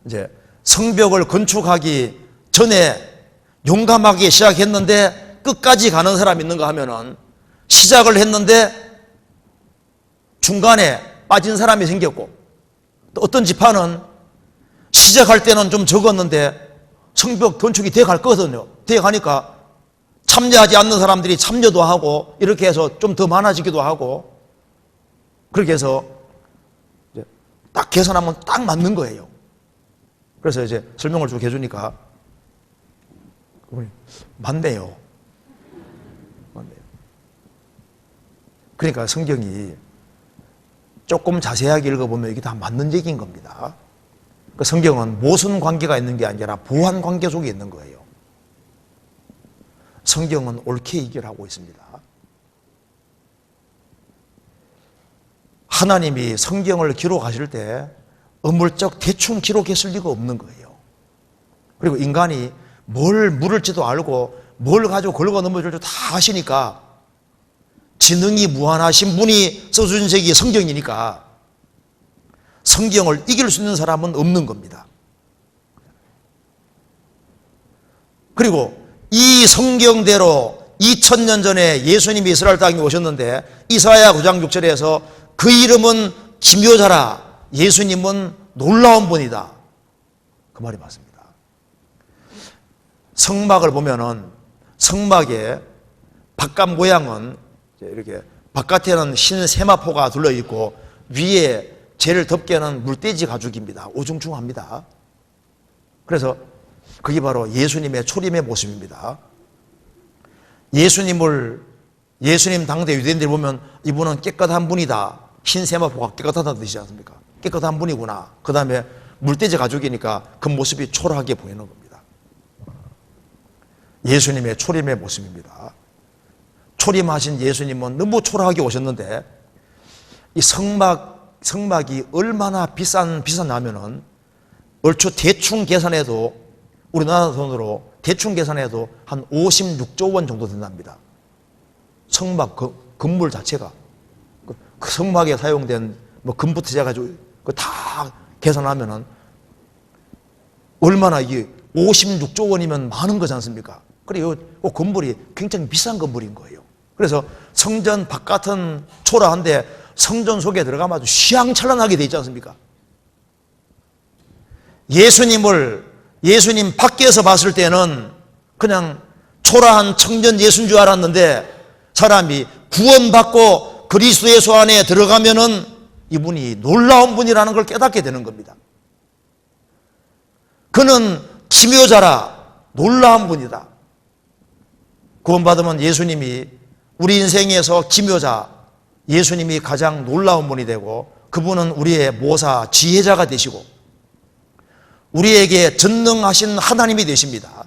이제 성벽을 건축하기 전에 용감하게 시작했는데 끝까지 가는 사람이 있는가 하면은 시작을 했는데 중간에 빠진 사람이 생겼고, 또 어떤 지파는 시작할 때는 좀 적었는데 성벽 건축이 돼 갈 거거든요. 돼 가니까 참여하지 않는 사람들이 참여도 하고 이렇게 해서 좀 더 많아지기도 하고, 그렇게 해서 이제 딱 계산하면 딱 맞는 거예요. 그래서 이제 설명을 쭉 해주니까 맞네요. 맞네요. 그러니까 성경이 조금 자세하게 읽어보면 이게 다 맞는 얘기인 겁니다. 그 성경은 모순 관계가 있는 게 아니라 보완 관계 속에 있는 거예요. 성경은 옳게 얘기를 하고 있습니다. 하나님이 성경을 기록하실 때 어물쩍 대충 기록했을 리가 없는 거예요. 그리고 인간이 뭘 물을지도 알고 뭘 가지고 걸고 넘어질 줄 다 아시니까, 지능이 무한하신 분이 써준 책이 성경이니까 성경을 이길 수 있는 사람은 없는 겁니다. 그리고 이 성경대로 2000년 전에 예수님이 이스라엘 땅에 오셨는데 이사야 9장 6절에서 그 이름은 기묘자라, 예수님은 놀라운 분이다, 그 말이 맞습니다. 성막을 보면은 성막의 바깥 모양은 이렇게 바깥에는 흰 세마포가 둘러있고 위에 제일 덮개는 물돼지 가죽입니다. 오중충합니다. 그래서 그게 바로 예수님의 초림의 모습입니다. 예수님 당대 유대인들이 보면 이분은 깨끗한 분이다, 흰 세마포가 깨끗하다는 뜻이지 않습니까? 깨끗한 분이구나. 그 다음에 물돼지 가죽이니까 그 모습이 초라하게 보이는 겁니다. 예수님의 초림의 모습입니다. 초림하신 예수님은 너무 초라하게 오셨는데, 이 성막이 얼마나 비쌌냐면은 얼추 대충 계산해도, 우리나라 돈으로 대충 계산해도 한 56조 원 정도 된답니다. 성막 건물 자체가, 그 성막에 사용된 뭐 금부터 시작해가지고 다 계산하면은 얼마나, 이게 56조 원이면 많은 거지 않습니까? 그리고 이 건물이 굉장히 비싼 건물인 거예요. 그래서 성전 바깥은 초라한데 성전 속에 들어가면 아주 휘황찬란하게 돼 있지 않습니까? 예수님 밖에서 봤을 때는 그냥 초라한 청년 예수인 줄 알았는데, 사람이 구원받고 그리스도 예수 안에 들어가면은 이분이 놀라운 분이라는 걸 깨닫게 되는 겁니다. 그는 기묘자라, 놀라운 분이다. 구원받으면 예수님이 우리 인생에서 기묘자, 예수님이 가장 놀라운 분이 되고, 그분은 우리의 모사, 지혜자가 되시고 우리에게 전능하신 하나님이 되십니다.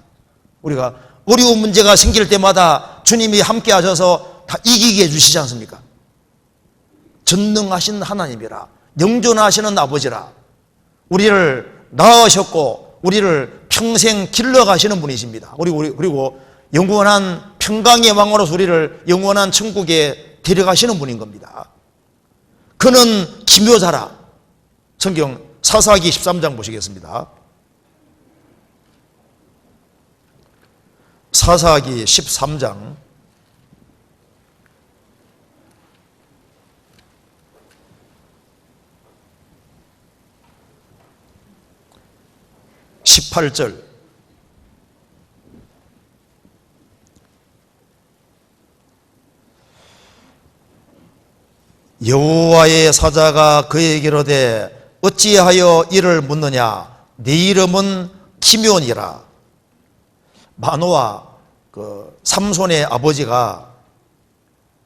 우리가 어려운 문제가 생길 때마다 주님이 함께 하셔서 다 이기게 해주시지 않습니까? 전능하신 하나님이라, 영존하시는 아버지라, 우리를 낳으셨고 우리를 평생 길러가시는 분이십니다. 그리고 영원한 평강의 왕으로서 우리를 영원한 천국에 데려가시는 분인 겁니다. 그는 기묘자라. 성경 사사기 13장 보시겠습니다. 사사기 13장 18절. 여호와의 사자가 그에게 이르되 어찌하여 이를 묻느냐, 네 이름은 기묘니라. 마노아, 삼손의 아버지가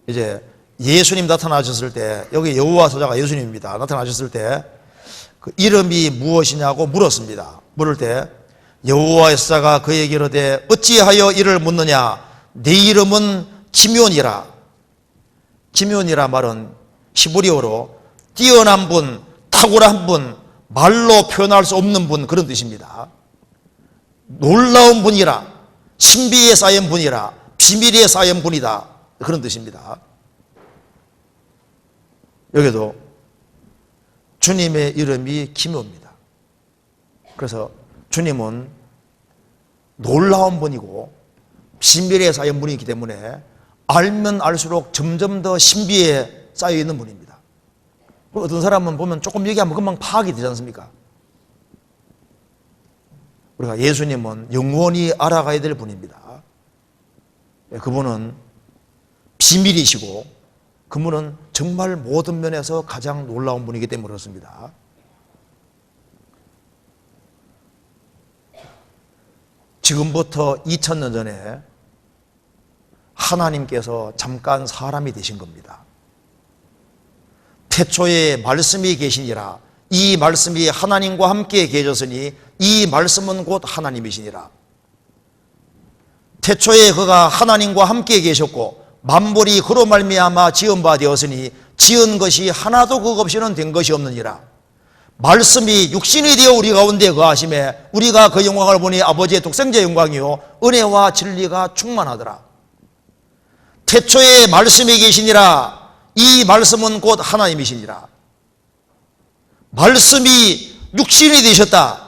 이제 예수님 나타나셨을 때, 여기 여호와 사자가 예수님입니다. 나타나셨을 때 그 이름이 무엇이냐고 물었습니다. 물을 때 여호와의 사자가 그에게 이르되 어찌하여 이를 묻느냐? 네 이름은 기묘니라. 기묘니라 말은 히브리어로 뛰어난 분, 탁월한 분, 말로 표현할 수 없는 분, 그런 뜻입니다. 놀라운 분이라, 신비에 쌓인 분이라, 비밀에 쌓인 분이다, 그런 뜻입니다. 여기도 주님의 이름이 기묘입니다. 그래서 주님은 놀라운 분이고 비밀에 쌓인 분이기 때문에 알면 알수록 점점 더 신비에 쌓여 있는 분입니다. 어떤 사람은 보면 조금 얘기하면 금방 파악이 되지 않습니까? 우리가 예수님은 영원히 알아가야 될 분입니다. 그분은 비밀이시고 그분은 정말 모든 면에서 가장 놀라운 분이기 때문에 그렇습니다. 지금부터 2000년 전에 하나님께서 잠깐 사람이 되신 겁니다. 태초에 말씀이 계시니라. 이 말씀이 하나님과 함께 계셨으니 이 말씀은 곧 하나님이시니라. 태초에 그가 하나님과 함께 계셨고 만물이 그로 말미암아 지은 바 되었으니 지은 것이 하나도 그것 없이는 된 것이 없느니라. 말씀이 육신이 되어 우리 가운데 거하심에 우리가 그 영광을 보니 아버지의 독생자 영광이요 은혜와 진리가 충만하더라. 태초에 말씀이 계시니라. 이 말씀은 곧 하나님이시니라. 말씀이 육신이 되셨다.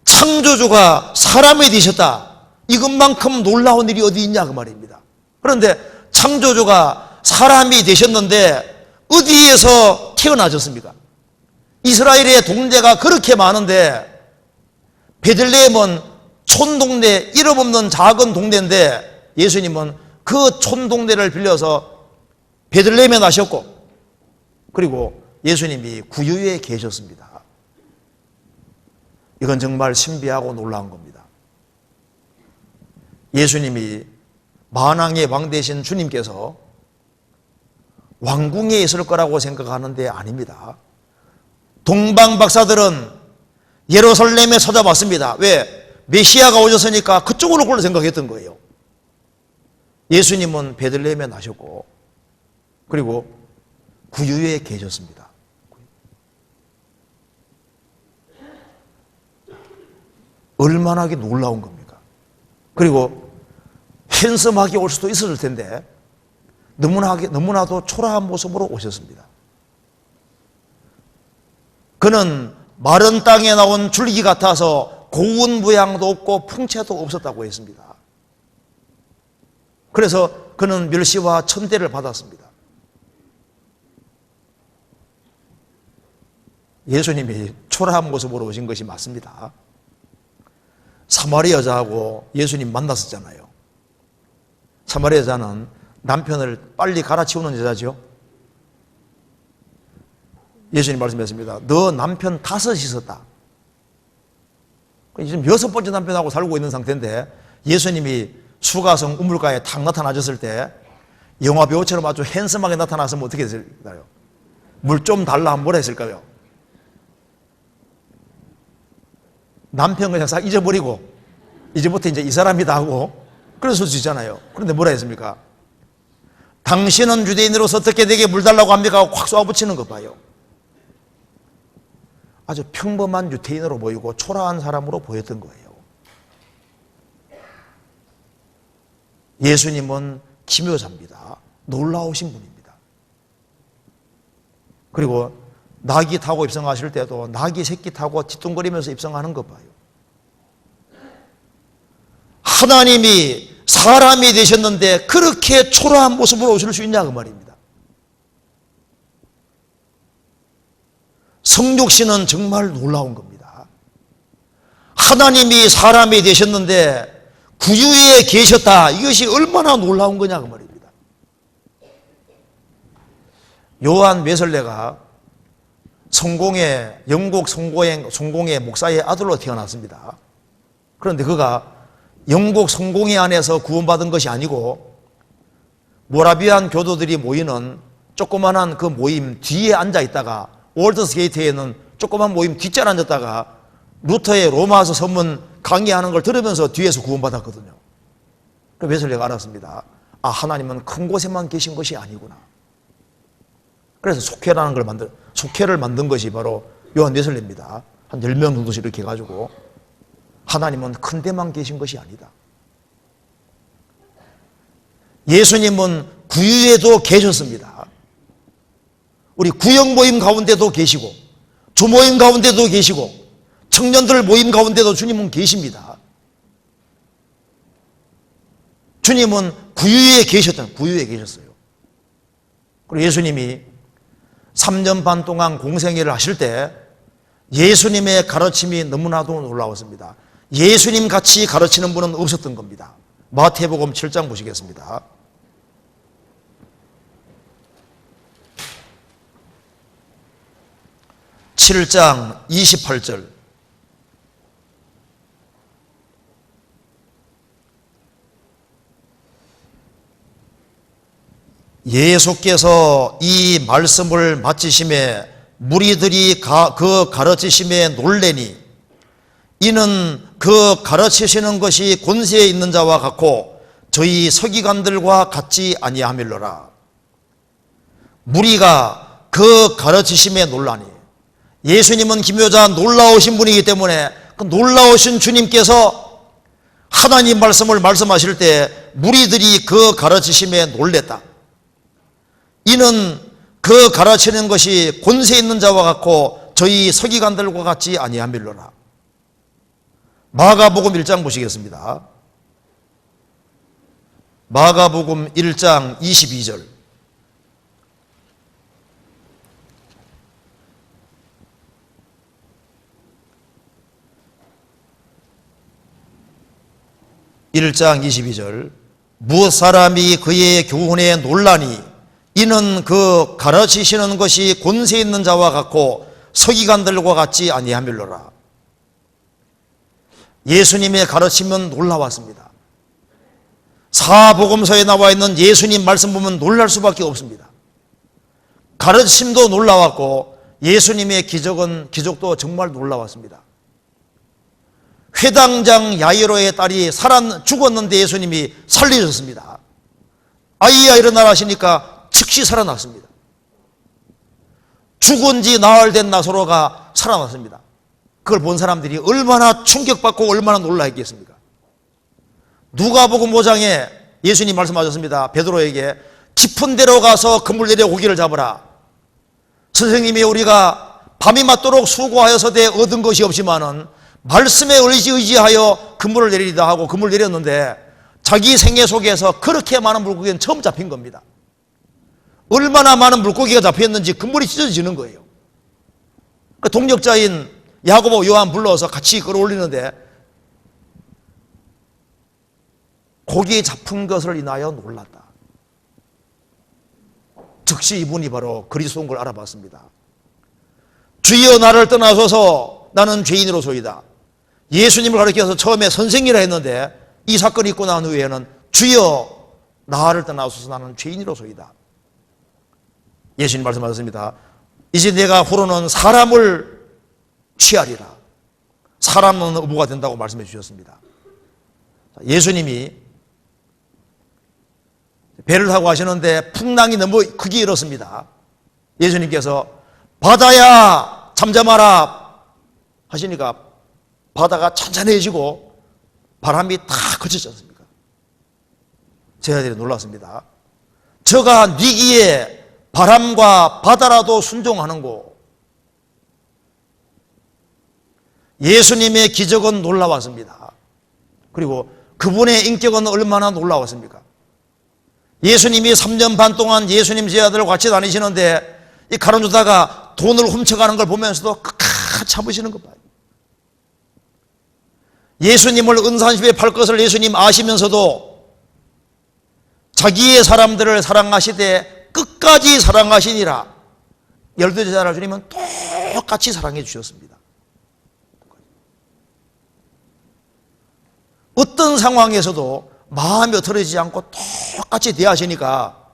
창조주가 사람이 되셨다. 이것만큼 놀라운 일이 어디 있냐 그 말입니다. 그런데 창조주가 사람이 되셨는데 어디에서 태어나셨습니까? 이스라엘의 동네가 그렇게 많은데 베들레헴은 촌동네, 이름 없는 작은 동네인데 예수님은 그 촌동네를 빌려서 베들레헴에 나셨고 그리고 예수님이 구유에 계셨습니다. 이건 정말 신비하고 놀라운 겁니다. 예수님이 만왕의 왕 되신 주님께서 왕궁에 있을 거라고 생각하는데 아닙니다. 동방 박사들은 예루살렘에 찾아왔습니다. 왜? 메시아가 오셨으니까 그쪽으로 그걸 생각했던 거예요. 예수님은 베들레헴에 나셨고 그리고 구유에 계셨습니다. 얼마나 놀라운 겁니까? 그리고 핸섬하게 올 수도 있었을 텐데 너무나도 초라한 모습으로 오셨습니다. 그는 마른 땅에 나온 줄기 같아서 고운 모양도 없고 풍채도 없었다고 했습니다. 그래서 그는 멸시와 천대를 받았습니다. 예수님이 초라한 모습으로 오신 것이 맞습니다. 사마리아 여자하고 예수님 만났었잖아요. 사마리아 여자는 남편을 빨리 갈아치우는 여자죠. 예수님 말씀하셨습니다. 너 남편 5 있었다. 지금 6번째 남편하고 살고 있는 상태인데 예수님이 수가성 우물가에 탁 나타나셨을 때 영화배우처럼 아주 핸섬하게 나타났으면 어떻게 됐을까요? 물 좀 달라 하면 뭐라 했을까요? 남편 그냥 싹 잊어버리고 이제부터 이제 이 사람이다 하고 그랬을 수 있잖아요. 그런데 뭐라 했습니까? 당신은 유대인으로서 어떻게 내게 물 달라고 합니까? 하고 확 쏘아붙이는 거 봐요. 아주 평범한 유대인으로 보이고 초라한 사람으로 보였던 거예요. 예수님은 기묘자입니다. 놀라우신 분입니다. 그리고 나귀 타고 입성하실 때도 나귀 새끼 타고 뒤뚱거리면서 입성하는 거 봐요. 하나님이 사람이 되셨는데 그렇게 초라한 모습으로 오실 수 있냐 그 말입니다. 성육신은 정말 놀라운 겁니다. 하나님이 사람이 되셨는데 구유에 계셨다. 이것이 얼마나 놀라운 거냐 그 말입니다. 요한 웨슬레가 영국 성공의 목사의 아들로 태어났습니다. 그런데 그가 영국 성공회 안에서 구원받은 것이 아니고 모라비안 교도들이 모이는 조그만한 그 모임 뒤에 앉아 있다가, 올드스 게이트에는 조그만 모임 뒷자리에 앉았다가 루터의 로마서 선문 강의하는 걸 들으면서 뒤에서 구원받았거든요. 그 웨슬리가 알았습니다. 아, 하나님은 큰 곳에만 계신 것이 아니구나. 그래서 속회를 만든 것이 바로 요한 웨슬리입니다. 한 10명 정도씩 이렇게 해가지고, 하나님은 큰 데만 계신 것이 아니다. 예수님은 구유에도 계셨습니다. 우리 구역 모임 가운데도 계시고, 주모임 가운데도 계시고, 청년들 모임 가운데도 주님은 계십니다. 주님은 구유에 계셨어요. 그리고 예수님이 3년 반 동안 공생애를 하실 때 예수님의 가르침이 너무나도 놀라웠습니다. 예수님 같이 가르치는 분은 없었던 겁니다. 마태복음 7장 보시겠습니다. 7장 28절. 예수께서 이 말씀을 마치심에 무리들이 그 가르치심에 놀래니 이는 그 가르치시는 것이 권세에 있는 자와 같고 저희 서기관들과 같지 아니하밀러라. 무리가 그 가르치심에 놀라니, 예수님은 기묘자 놀라우신 분이기 때문에 그 놀라우신 주님께서 하나님 말씀을 말씀하실 때 무리들이 그 가르치심에 놀랬다. 이는 그 가르치는 것이 권세 있는 자와 같고 저희 서기관들과 같지 아니하밀러라. 마가복음 1장 보시겠습니다. 마가복음 1장 22절. (1장 22절) 무엇 사람이 그의 교훈에 놀라니 이는 그 가르치시는 것이 권세 있는 자와 같고 서기관들과 같지 아니하밀러라. 예수님의 가르침은 놀라웠습니다. 사복음서에 나와 있는 예수님 말씀 보면 놀랄 수밖에 없습니다. 가르침도 놀라웠고 예수님의 기적도 정말 놀라웠습니다. 회당장 야이로의 딸이 죽었는데 예수님이 살리셨습니다. 아이야 일어나라 하시니까 즉시 살아났습니다. 죽은 지 나흘 된 나사로가 살아났습니다. 그걸 본 사람들이 얼마나 충격받고 얼마나 놀라했겠습니까? 누가복음 5장에 예수님 말씀하셨습니다. 베드로에게 깊은 데로 가서 그물 내려 고기를 잡으라. 선생님이 우리가 밤이 맞도록 수고하여서되 얻은 것이 없지만은 말씀에 의지하여 그물을 내리다 하고 그물을 내렸는데 자기 생애 속에서 그렇게 많은 물고기는 처음 잡힌 겁니다. 얼마나 많은 물고기가 잡혔는지 그물이 찢어지는 거예요. 그 동력자인 야고보 요한 불러서 같이 끌어올리는데 고기 잡힌 것을 인하여 놀랐다. 즉시 이분이 바로 그리스도인 걸 알아봤습니다. 주여 나를 떠나소서 나는 죄인으로소이다. 예수님을 가리켜서 처음에 선생이라 했는데 이 사건이 있고 난 후에는 주여 나를 떠나소서 나는 죄인으로소이다. 예수님 말씀하셨습니다. 이제 내가 후로는 사람을 취하리라. 사람은 어부가 된다고 말씀해 주셨습니다. 예수님이 배를 타고 하시는데 풍랑이 너무 크게 일었습니다. 예수님께서 바다야 잠잠하라 하시니까 바다가 찬찬해지고 바람이 다 그쳤지 않습니까? 제 아들이 놀랐습니다. 저가 위기에 바람과 바다라도 순종하는 거. 예수님의 기적은 놀라웠습니다. 그리고 그분의 인격은 얼마나 놀라웠습니까? 예수님이 3년 반 동안 예수님 제자들과 같이 다니시는데 이 가론유다가 돈을 훔쳐가는 걸 보면서도 끝까지 참으시는 것 봐요. 예수님을 은산십에 팔 것을 예수님 아시면서도 자기의 사람들을 사랑하시되 끝까지 사랑하시니라. 12제자를 주님은 똑같이 사랑해 주셨습니다. 어떤 상황에서도 마음이 어터러지지 않고 똑같이 대하시니까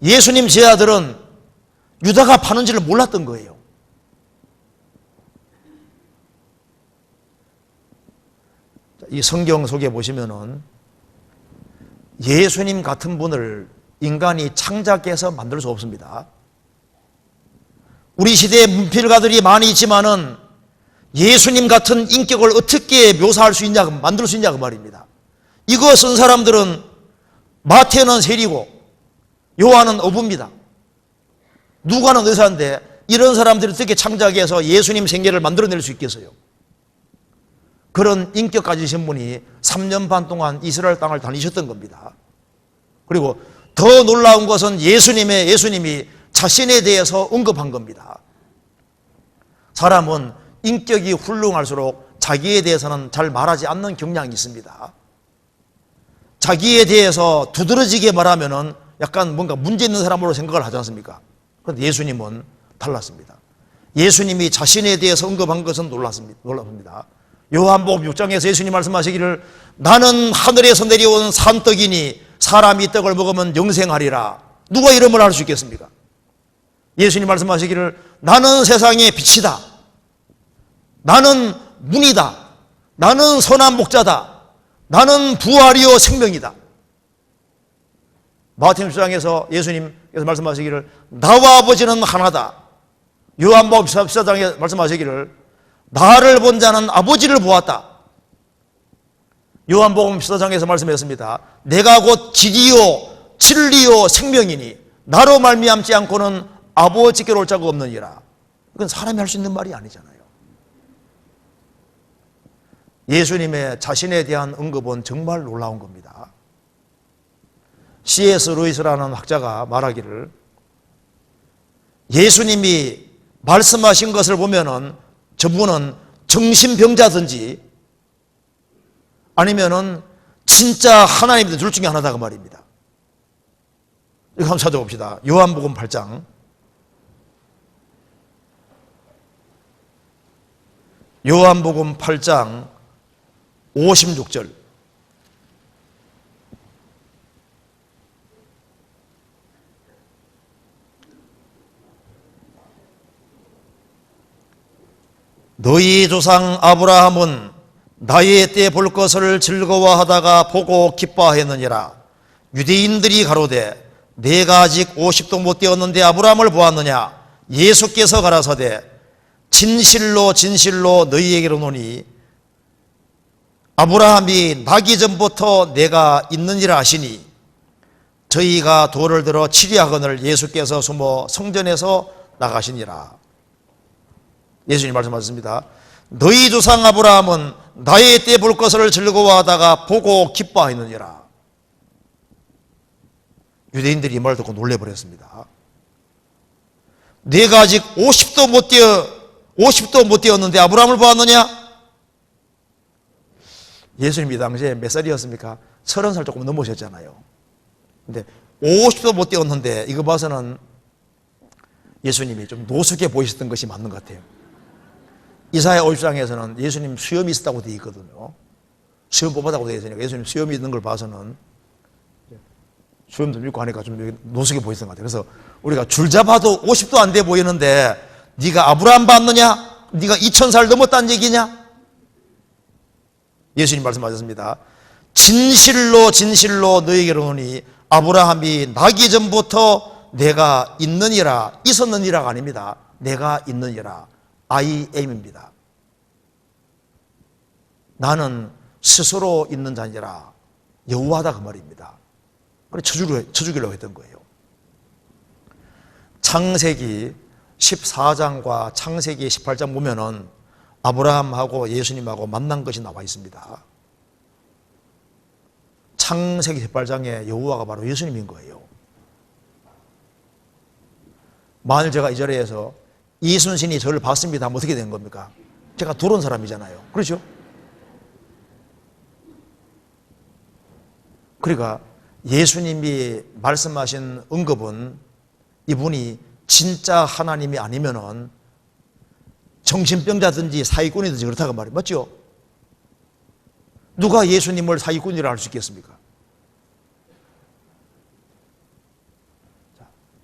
예수님 제자들은 유다가 파는지를 몰랐던 거예요. 이 성경 속에 보시면은 예수님 같은 분을 인간이 창작해서 만들 수 없습니다. 우리 시대에 문필가들이 많이 있지만은 예수님 같은 인격을 어떻게 묘사할 수 있냐, 만들 수 있냐 그 말입니다. 이거 쓴 사람들은 마태는 세리고 요한은 어부입니다. 누가는 의사인데 이런 사람들이 어떻게 창작해서 예수님 생애를 만들어낼 수 있겠어요? 그런 인격 가지신 분이 3년 반 동안 이스라엘 땅을 다니셨던 겁니다. 그리고 더 놀라운 것은 예수님이 자신에 대해서 언급한 겁니다. 사람은 인격이 훌륭할수록 자기에 대해서는 잘 말하지 않는 경향이 있습니다. 자기에 대해서 두드러지게 말하면은 약간 뭔가 문제 있는 사람으로 생각을 하지 않습니까? 그런데 예수님은 달랐습니다. 예수님이 자신에 대해서 언급한 것은 놀랍습니다. 요한복음 6장에서 예수님 말씀하시기를 나는 하늘에서 내려온 산떡이니 사람이 이 떡을 먹으면 영생하리라. 누가 이런 말 할 수 있겠습니까? 예수님 말씀하시기를 나는 세상의 빛이다. 나는 문이다. 나는 선한 목자다. 나는 부활이요 생명이다. 마태복음 10장에서 예수님께서 말씀하시기를 나와 아버지는 하나다. 요한복음 14장에 말씀하시기를 나를 본 자는 아버지를 보았다. 요한복음 14장에서 말씀했습니다. 내가 곧 길이요 진리요 생명이니 나로 말미암지 않고는 아버지께로 올 자가 없느니라. 이건 사람이 할 수 있는 말이 아니잖아요. 예수님의 자신에 대한 언급은 정말 놀라운 겁니다. C.S. 루이스라는 학자가 말하기를 예수님이 말씀하신 것을 보면은 저분은 정신병자든지 아니면은 진짜 하나님의 둘 중에 하나다 그 말입니다. 이거 한번 찾아봅시다. 요한복음 8장. 요한복음 8장 56절. 너희 조상 아브라함은 나의 때 볼 것을 즐거워하다가 보고 기뻐하였느니라. 유대인들이 가로되 내가 아직 50도 못 되었는데 아브라함을 보았느냐. 예수께서 가라사대 진실로 진실로 너희에게로 노니 아브라함이 나기 전부터 내가 있느니라 하시니 저희가 돌을 들어 치리하거늘 예수께서 숨어 성전에서 나가시니라. 예수님 말씀하셨습니다. 너희 조상 아브라함은 나의 때 볼 것을 즐거워하다가 보고 기뻐하였느니라. 유대인들이 이 말을 듣고 놀래버렸습니다. 내가 아직 50도 못 되었는데 아브라함을 보았느냐? 예수님이 당시에 몇 살이었습니까? 30살 조금 넘으셨잖아요. 근데 50도 못 되었는데 이거 봐서는 예수님이 좀 노숙해 보이셨던 것이 맞는 것 같아요. 이사야 50장에서는 예수님 수염이 있었다고 되어 있거든요. 수염 뽑았다고 되어 있으니까 예수님 수염이 있는 걸 봐서는 수염 좀 입고 하니까 좀 노숙해 보였던 것 같아요. 그래서 우리가 줄 잡아도 50도 안 돼 보이는데 네가 아브라함 봤느냐? 네가 2000살 넘었다는 얘기냐? 예수님 말씀하셨습니다. 진실로 진실로 너희에게로 오니 아브라함이 나기 전부터 내가 있느니라, 있었느니라가 아닙니다. 내가 있느니라. I am입니다. 나는 스스로 있는 자니라 여호와다 그 말입니다. 그래 쳐주기로 했던 거예요. 창세기 14장과 창세기 18장 보면은 아브라함하고 예수님하고 만난 것이 나와 있습니다. 창세기 18장에 여호와가 바로 예수님인 거예요. 만일 제가 이 자리에서 이순신이 저를 봤습니다 하면 어떻게 된 겁니까? 제가 도른 사람이잖아요. 그렇죠? 그러니까 예수님이 말씀하신 언급은 이분이 진짜 하나님이 아니면은 정신병자든지 사기꾼이든지 그렇다고 말이에요. 맞죠? 누가 예수님을 사기꾼이라 할 수 있겠습니까?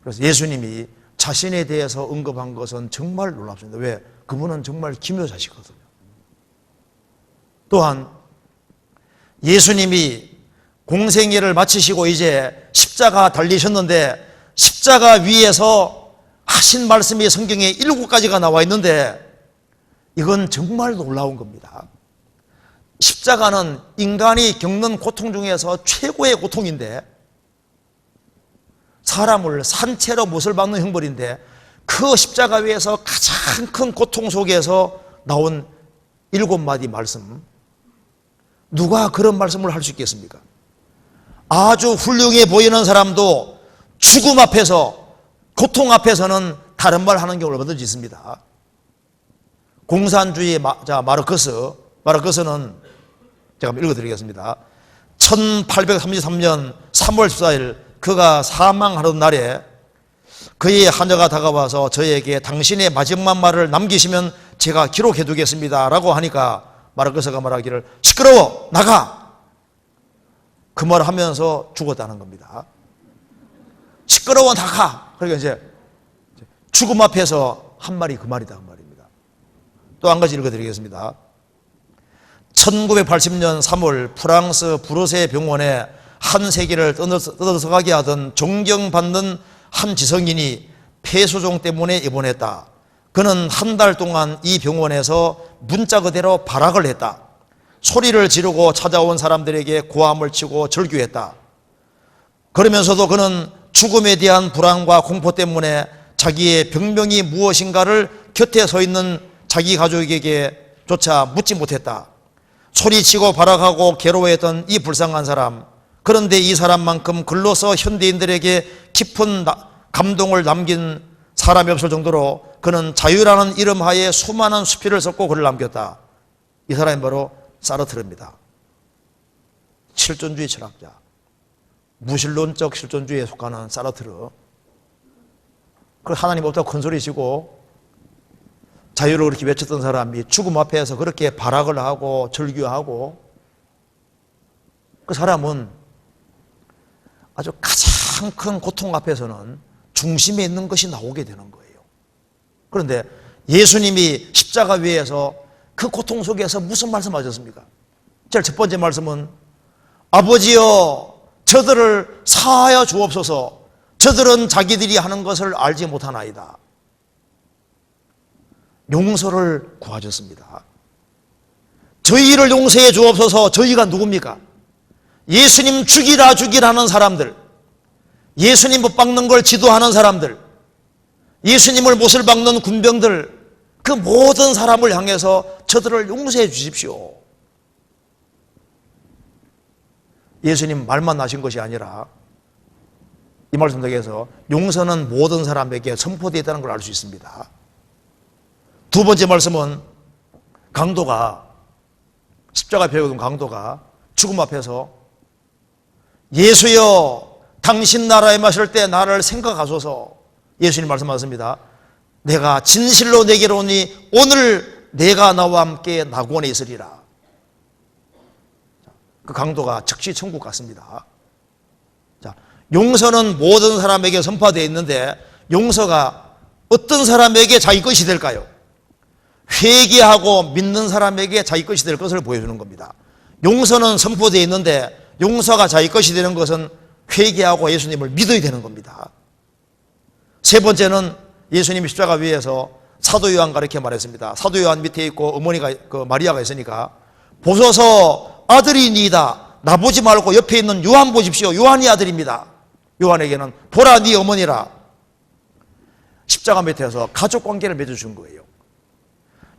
그래서 예수님이 자신에 대해서 언급한 것은 정말 놀랍습니다. 왜? 그분은 정말 기묘자시거든요. 또한 예수님이 공생애를 마치시고 이제 십자가 달리셨는데 십자가 위에서 하신 말씀이 성경에 7가지가 나와 있는데 이건 정말 놀라운 겁니다. 십자가는 인간이 겪는 고통 중에서 최고의 고통인데 사람을 산채로 못을 박는 형벌인데 그 십자가 위에서 가장 큰 고통 속에서 나온 7마디 말씀, 누가 그런 말씀을 할 수 있겠습니까? 아주 훌륭해 보이는 사람도 죽음 앞에서, 고통 앞에서는 다른 말 하는 경우를 얼마든지 있습니다. 공산주의 마르크스는 제가 한번 읽어드리겠습니다. 1833년 3월 14일 그가 사망하던 날에 그의 하녀가 다가와서 저에게 당신의 마지막 말을 남기시면 제가 기록해 두겠습니다 라고 하니까 마르크스가 말하기를 시끄러워 나가, 그 말을 하면서 죽었다는 겁니다. 시끄러워 나가. 그러니까 이제 죽음 앞에서 한 말이 그 말이다 그 말입니다. 또 한 가지 읽어드리겠습니다. 1980년 3월 프랑스 브르세 병원에 한 세계를 떠들썩하게 하던 존경받는 한 지성인이 폐소종 때문에 입원했다. 그는 한 달 동안 이 병원에서 문자 그대로 발악을 했다. 소리를 지르고 찾아온 사람들에게 고함을 치고 절규했다. 그러면서도 그는 죽음에 대한 불안과 공포 때문에 자기의 병명이 무엇인가를 곁에 서 있는 자기 가족에게조차 묻지 못했다. 소리치고 발악하고 괴로워했던 이 불쌍한 사람, 그런데 이 사람만큼 글로서 현대인들에게 깊은 감동을 남긴 사람이 없을 정도로 그는 자유라는 이름 하에 수많은 수필을 썼고 글을 남겼다. 이 사람이 바로 사르트르입니다. 실존주의 철학자, 무신론적 실존주의에 속하는 사르트르. 그 하나님 없다고 큰 소리치고 자유를 그렇게 외쳤던 사람이 죽음 앞에서 그렇게 발악을 하고 절규하고, 그 사람은 아주 가장 큰 고통 앞에서는 중심에 있는 것이 나오게 되는 거예요. 그런데 예수님이 십자가 위에서 그 고통 속에서 무슨 말씀하셨습니까? 제일 첫 번째 말씀은 아버지여 저들을 사하여 주옵소서, 저들은 자기들이 하는 것을 알지 못하나이다. 용서를 구하셨습니다. 저희를 용서해 주옵소서. 저희가 누굽니까? 예수님 죽이라 하는 사람들, 예수님 못 박는 걸 지도하는 사람들, 예수님을 못을 박는 군병들, 그 모든 사람을 향해서 저들을 용서해 주십시오. 예수님 말만 하신 것이 아니라 이 말씀 속에서 용서는 모든 사람에게 선포되어 있다는 걸 알 수 있습니다. 두 번째 말씀은 강도가, 십자가 배우던 강도가 죽음 앞에서 예수여 당신 나라에 마실 때 나를 생각하소서. 예수님 말씀하셨습니다. 내가 진실로 내게로 오니 오늘 내가 나와 함께 낙원에 있으리라. 그 강도가 즉시 천국 갔습니다. 자, 용서는 모든 사람에게 선포되어 있는데 용서가 어떤 사람에게 자기 것이 될까요? 회개하고 믿는 사람에게 자기 것이 될 것을 보여주는 겁니다. 용서는 선포되어 있는데 용서가 자기 것이 되는 것은 회개하고 예수님을 믿어야 되는 겁니다. 세 번째는 예수님이 십자가 위에서 사도 요한과 이렇게 말했습니다. 사도 요한 밑에 있고 어머니가 마리아가 있으니까 보소서 아들이니이다. 나보지 말고 옆에 있는 요한 보십시오. 요한이 아들입니다. 요한에게는 보라 네 어머니라. 십자가 밑에서 가족관계를 맺어준 거예요.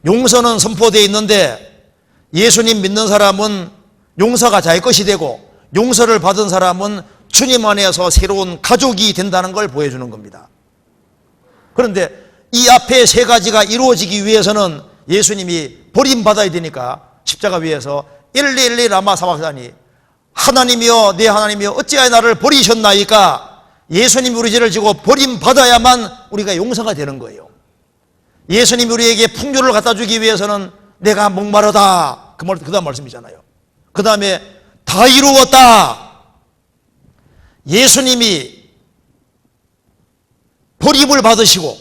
용서는 선포되어 있는데 예수님 믿는 사람은 용서가 자기 것이 되고 용서를 받은 사람은 주님 안에서 새로운 가족이 된다는 걸 보여주는 겁니다. 그런데 이 앞에 세 가지가 이루어지기 위해서는 예수님이 버림받아야 되니까 십자가 위에서 일리 라마 사박사니 하나님이여 내 하나님이여 어찌하여 나를 버리셨나이까. 예수님이 우리 죄를 지고 버림받아야만 우리가 용서가 되는 거예요. 예수님이 우리에게 풍요를 갖다 주기 위해서는 내가 목마르다, 그 다음 말씀이잖아요. 그 다음에 다 이루었다. 예수님이 버림을 받으시고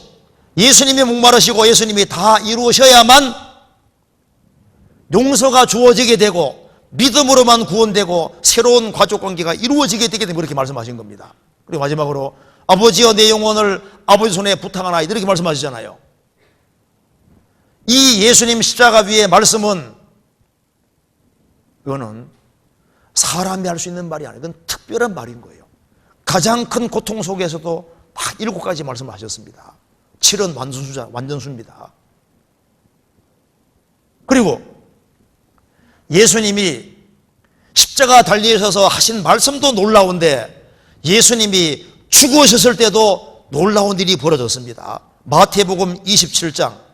예수님이 목마르시고 예수님이 다 이루셔야만 용서가 주어지게 되고 믿음으로만 구원되고 새로운 가족관계가 이루어지게 되게 되면 그렇게 말씀하신 겁니다. 그리고 마지막으로 아버지여 내 영혼을 아버지 손에 부탁하나 이렇게 말씀하시잖아요. 이 예수님 십자가 위의 말씀은 이거는 사람이 할 수 있는 말이 아니고 이건 특별한 말인 거예요. 가장 큰 고통 속에서도 딱 7가지 말씀을 하셨습니다. 7은 완전수입니다. 그리고 예수님이 십자가 달리셔서 하신 말씀도 놀라운데 예수님이 죽으셨을 때도 놀라운 일이 벌어졌습니다. 마태복음 27장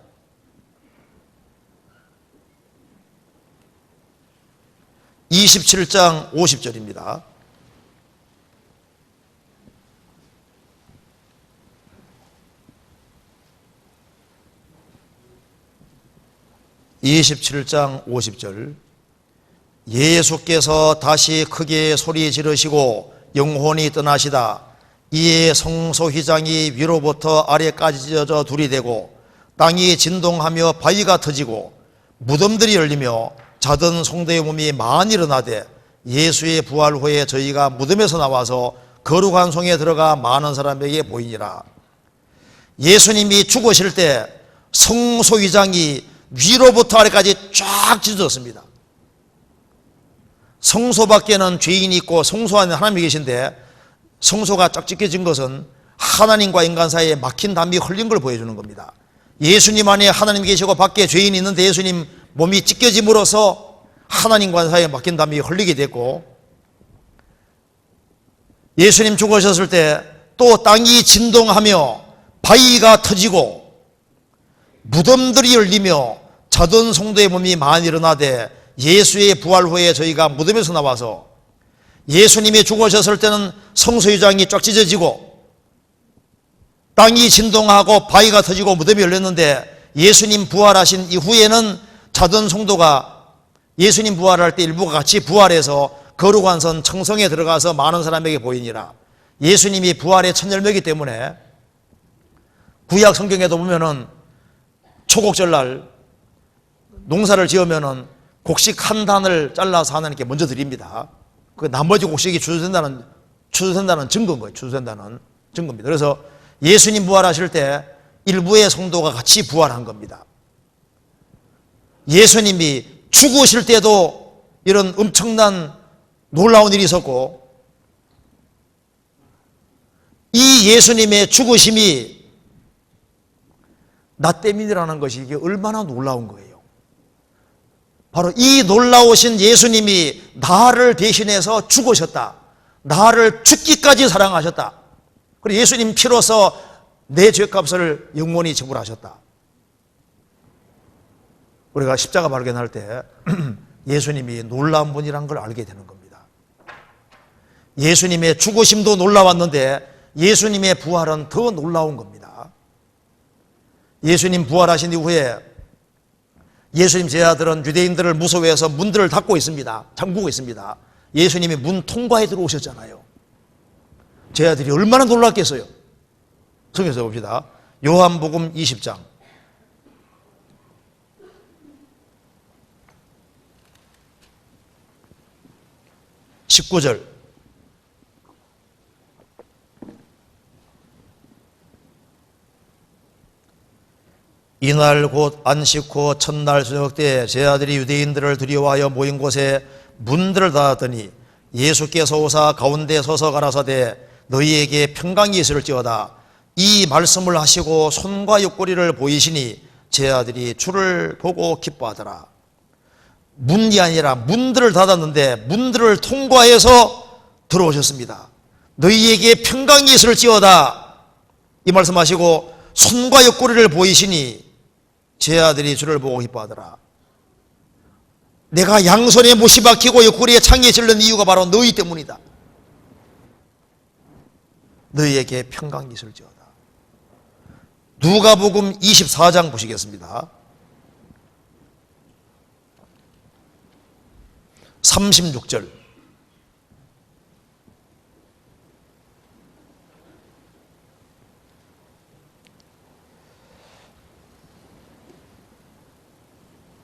50절입니다. (27장 50절) 예수께서 다시 크게 소리 지르시고 영혼이 떠나시다. 이에 성소휘장이 위로부터 아래까지 찢어져 둘이 되고 땅이 진동하며 바위가 터지고 무덤들이 열리며 자던 성도의 몸이 많이 일어나되 예수의 부활 후에 저희가 무덤에서 나와서 거룩한 성에 들어가 많은 사람에게 보이니라. 예수님이 죽으실 때 성소휘장이 위로부터 아래까지 쫙 찢어졌습니다. 성소 밖에는 죄인이 있고 성소 안에 하나님이 계신데 성소가 쫙 찢겨진 것은 하나님과 인간 사이에 막힌 담이 흘린 걸 보여주는 겁니다. 예수님 안에 하나님이 계시고 밖에 죄인이 있는데 예수님 몸이 찢겨짐으로써 하나님과 사이에 막힌 담이 흘리게 됐고, 예수님 죽으셨을 때 또 땅이 진동하며 바위가 터지고 무덤들이 열리며 자던 성도의 몸이 많이 일어나되 예수의 부활 후에 저희가 무덤에서 나와서 예수님이 죽으셨을 때는 성소유장이 쫙 찢어지고 땅이 진동하고 바위가 터지고 무덤이 열렸는데 예수님 부활하신 이후에는 자던 성도가 예수님 부활할 때 일부가 같이 부활해서 거룩한 선 청성에 들어가서 많은 사람에게 보이니라. 예수님이 부활의 첫 열매이기 때문에 구약 성경에도 보면은 초곡절날 농사를 지으면은 곡식 한 단을 잘라서 하나님께 먼저 드립니다. 그 나머지 곡식이 추수된다는 증거인 거예요. 추수된다는 증거입니다. 그래서 예수님 부활하실 때 일부의 성도가 같이 부활한 겁니다. 예수님이 죽으실 때도 이런 엄청난 놀라운 일이 있었고, 이 예수님의 죽으심이 나 때문이라는 것이 이게 얼마나 놀라운 거예요. 바로 이 놀라우신 예수님이 나를 대신해서 죽으셨다. 나를 죽기까지 사랑하셨다. 그리고 예수님 피로서 내 죄값을 영원히 지불하셨다. 우리가 십자가 발견할 때 예수님이 놀라운 분이란 걸 알게 되는 겁니다. 예수님의 죽으심도 놀라웠는데 예수님의 부활은 더 놀라운 겁니다. 예수님 부활하신 이후에 예수님 제자들은 유대인들을 무서워해서 문들을 닫고 있습니다. 잠그고 있습니다. 예수님이 문 통과에 들어오셨잖아요. 제자들이 얼마나 놀랐겠어요. 성경에서 봅시다. 요한복음 20장 19절. 이날 곧 안식 후 첫날 저녁 때 제자들이 유대인들을 두려워하여 모인 곳에 문들을 닫았더니 예수께서 오사 가운데 서서 가라사대 너희에게 평강이 있을지어다. 이 말씀을 하시고 손과 옆구리를 보이시니 제자들이 주를 보고 기뻐하더라. 문이 아니라 문들을 닫았는데 문들을 통과해서 들어오셨습니다. 너희에게 평강이 있을지어다. 이 말씀하시고 손과 옆구리를 보이시니 제자들이 주를 보고 기뻐하더라. 내가 양손에 못이 박히고 옆구리에 창에 찔른 이유가 바로 너희 때문이다. 너희에게 평강이 있을지어다. 누가복음 24장 보시겠습니다. 36절.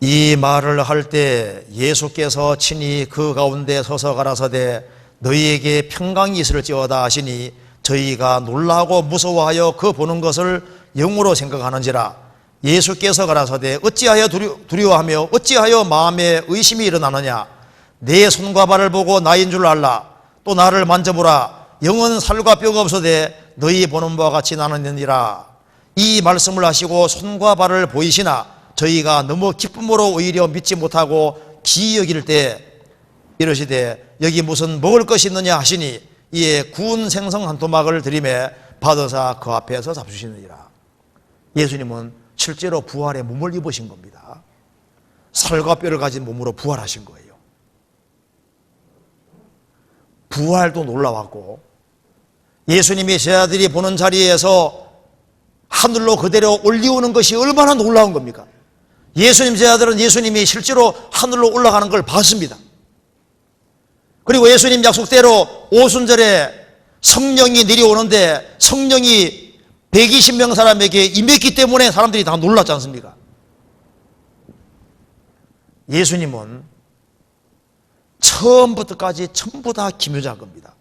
이 말을 할 때 예수께서 친히 그 가운데 서서 가라사대 너희에게 평강이 있을지어다 하시니 저희가 놀라고 무서워하여 그 보는 것을 영으로 생각하는지라. 예수께서 가라사대 어찌하여 두려워하며 어찌하여 마음에 의심이 일어나느냐. 내 손과 발을 보고 나인 줄 알라. 또 나를 만져보라. 영은 살과 뼈가 없어되 너희 보는 바와 같이 나는 있느니라. 이 말씀을 하시고 손과 발을 보이시나 저희가 너무 기쁨으로 오히려 믿지 못하고 기이 여길 때 이러시되 여기 무슨 먹을 것이 있느냐 하시니 이에 구운 생선 한 토막을 들이매 받으사 그 앞에서 잡수시느니라. 예수님은 실제로 부활의 몸을 입으신 겁니다. 살과 뼈를 가진 몸으로 부활하신 거예요. 부활도 놀라웠고 예수님이 제자들이 보는 자리에서 하늘로 그대로 올리우는 것이 얼마나 놀라운 겁니까? 예수님 제자들은 예수님이 실제로 하늘로 올라가는 걸 봤습니다. 그리고 예수님 약속대로 오순절에 성령이 내려오는데 성령이 120명 사람에게 임했기 때문에 사람들이 다 놀랐지 않습니까? 예수님은 처음부터까지 전부 다 기묘자인 겁니다.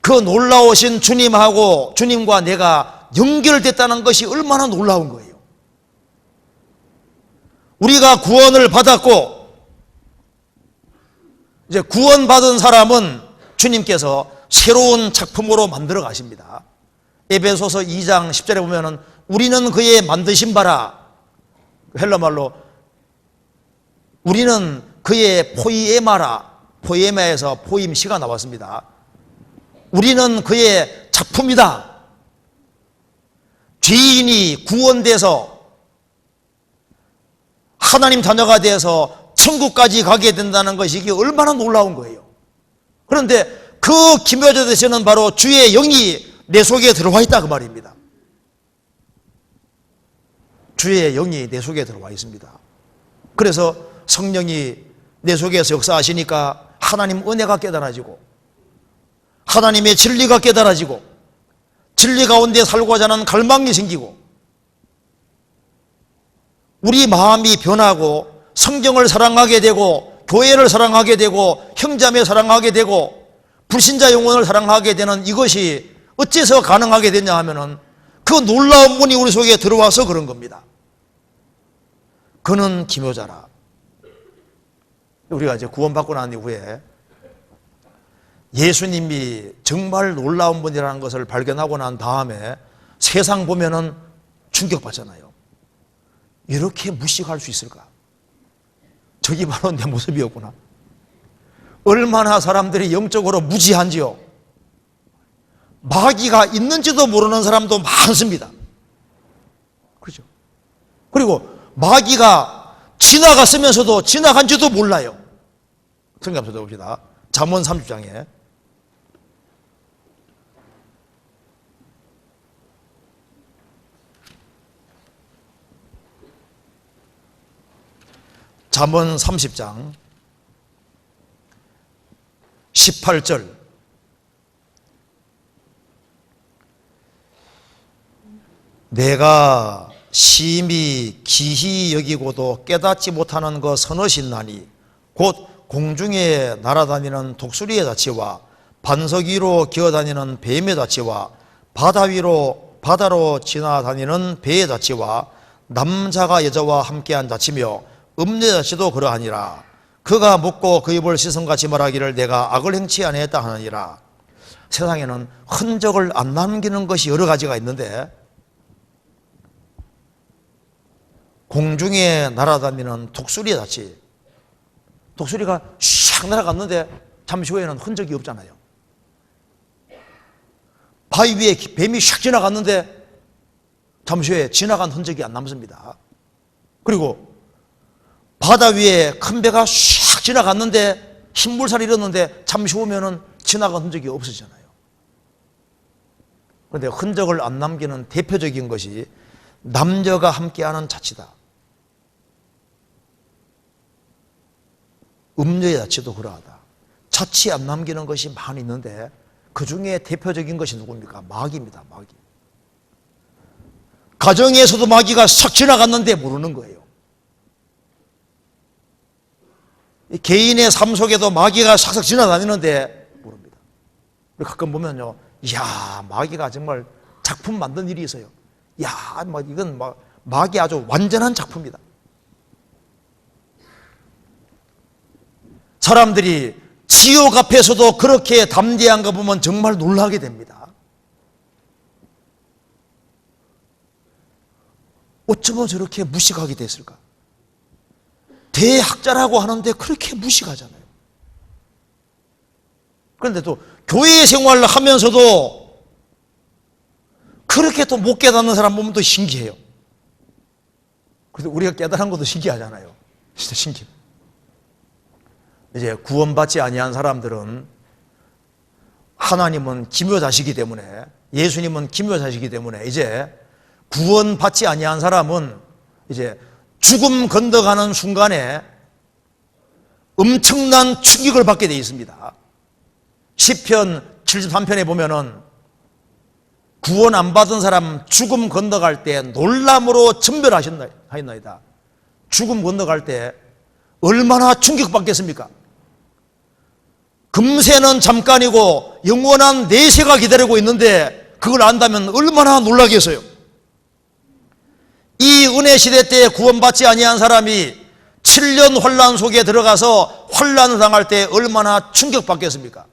그 놀라우신 주님하고 주님과 내가 연결됐다는 것이 얼마나 놀라운 거예요. 우리가 구원을 받았고 이제 구원받은 사람은 주님께서 새로운 작품으로 만들어 가십니다. 에베소서 2장 10절에 보면은 우리는 그의 만드신 바라, 헬라말로 우리는 그의 포이에마라, 포이에마에서 포임시가 나왔습니다. 우리는 그의 작품이다. 죄인이 구원돼서 하나님 자녀가 돼서 천국까지 가게 된다는 것이 이게 얼마나 놀라운 거예요. 그런데 그 기묘자 되시는 바로 주의 영이 내 속에 들어와 있다 그 말입니다. 주의 영이 내 속에 들어와 있습니다. 그래서 성령이 내 속에서 역사하시니까 하나님 은혜가 깨달아지고 하나님의 진리가 깨달아지고 진리 가운데 살고자 하는 갈망이 생기고 우리 마음이 변하고 성경을 사랑하게 되고 교회를 사랑하게 되고 형제자매 사랑하게 되고 불신자 영혼을 사랑하게 되는 이것이 어째서 가능하게 됐냐 하면은 그 놀라운 분이 우리 속에 들어와서 그런 겁니다. 그는 기묘자라. 우리가 이제 구원받고 난 이후에 예수님이 정말 놀라운 분이라는 것을 발견하고 난 다음에 세상 보면은 충격받잖아요. 이렇게 무식할 수 있을까? 저기 바로 내 모습이었구나. 얼마나 사람들이 영적으로 무지한지요. 마귀가 있는지도 모르는 사람도 많습니다. 그렇죠? 그리고 마귀가 지나갔으면서도 지나간지도 몰라요. 성경 한번 봅시다. 잠언 30장에 잠언 30장 18절 내가 심히 기히 여기고도 깨닫지 못하는 것 서너신나니 곧 공중에 날아다니는 독수리의 자치와 반석 위로 기어다니는 뱀의 자치와 바다로 지나다니는 배의 자치와 남자가 여자와 함께한 자치며 음녀 자치도 그러하니라. 그가 묻고 그 입을 시선같이 말하기를 내가 악을 행치 아니했다 하느니라. 세상에는 흔적을 안 남기는 것이 여러 가지가 있는데 공중에 날아다니는 독수리의 자치, 독수리가 샥 날아갔는데 잠시 후에는 흔적이 없잖아요. 바위 위에 뱀이 샥 지나갔는데 잠시 후에 지나간 흔적이 안 남습니다. 그리고 바다 위에 큰 배가 샥 지나갔는데 흰물살이 일었는데 잠시 후면은 지나간 흔적이 없어지잖아요. 그런데 흔적을 안 남기는 대표적인 것이 남녀가 함께하는 자치다. 음녀의 자취도 그러하다. 자취 안 남기는 것이 많이 있는데 그 중에 대표적인 것이 누굽니까? 마귀입니다. 마귀. 가정에서도 마귀가 싹 지나갔는데 모르는 거예요. 개인의 삶 속에도 마귀가 싹싹 지나다니는데 모릅니다. 우리 가끔 보면요, 이야, 마귀가 정말 작품 만든 일이 있어요. 야, 막 이건 막 마귀 아주 완전한 작품이다. 사람들이 지옥 앞에서도 그렇게 담대한 거 보면 정말 놀라게 됩니다. 어쩌면 저렇게 무식하게 됐을까? 대학자라고 하는데 그렇게 무식하잖아요. 그런데 또 교회 생활을 하면서도 그렇게 또 못 깨닫는 사람 보면 또 신기해요. 그래서 우리가 깨달은 것도 신기하잖아요. 진짜 신기해요. 이제 구원받지 아니한 사람들은 하나님은 기묘자시기 때문에, 예수님은 기묘자시기 때문에 이제 구원받지 아니한 사람은 이제 죽음 건너가는 순간에 엄청난 충격을 받게 되어 있습니다. 시편 73편에 보면은 구원 안 받은 사람 죽음 건너갈 때 놀람으로 전멸하셨나이다. 죽음 건너갈 때 얼마나 충격받겠습니까? 금세는 잠깐이고 영원한 내세가 기다리고 있는데 그걸 안다면 얼마나 놀라겠어요. 이 은혜 시대 때 구원받지 아니한 사람이 7년 환란 속에 들어가서 환란을 당할 때 얼마나 충격받겠습니까?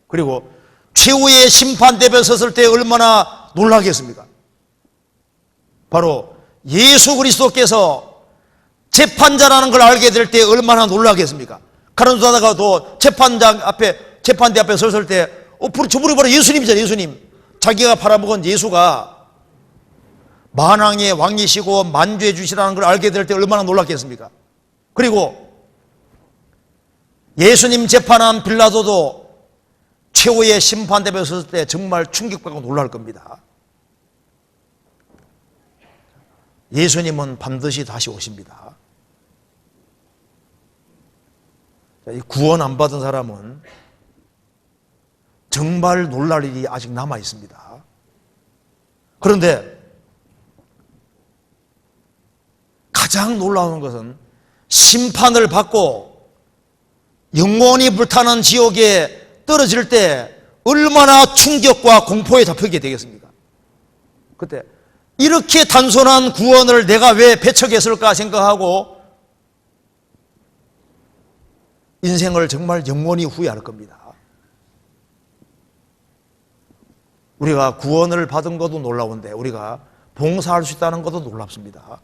그리고 최후의 심판대에 섰을 때 얼마나 놀라겠습니까? 바로 예수 그리스도께서 재판자라는 걸 알게 될 때 얼마나 놀라겠습니까? 가론수다가도 재판대 앞에 섰을 때 저분이 바로 예수님이잖아요. 예수님. 자기가 팔아먹은 예수가 만왕의 왕이시고 만주의 주시라는 걸 알게 될 때 얼마나 놀랐겠습니까? 그리고 예수님 재판한 빌라도도 최후의 심판대에 섰을 때 정말 충격받고 놀랄 겁니다. 예수님은 반드시 다시 오십니다. 이 구원 안 받은 사람은 정말 놀랄 일이 아직 남아 있습니다. 그런데 가장 놀라운 것은 심판을 받고 영원히 불타는 지옥에 떨어질 때 얼마나 충격과 공포에 잡히게 되겠습니까? 그때 이렇게 단순한 구원을 내가 왜 배척했을까 생각하고 인생을 정말 영원히 후회할 겁니다. 우리가 구원을 받은 것도 놀라운데 우리가 봉사할 수 있다는 것도 놀랍습니다.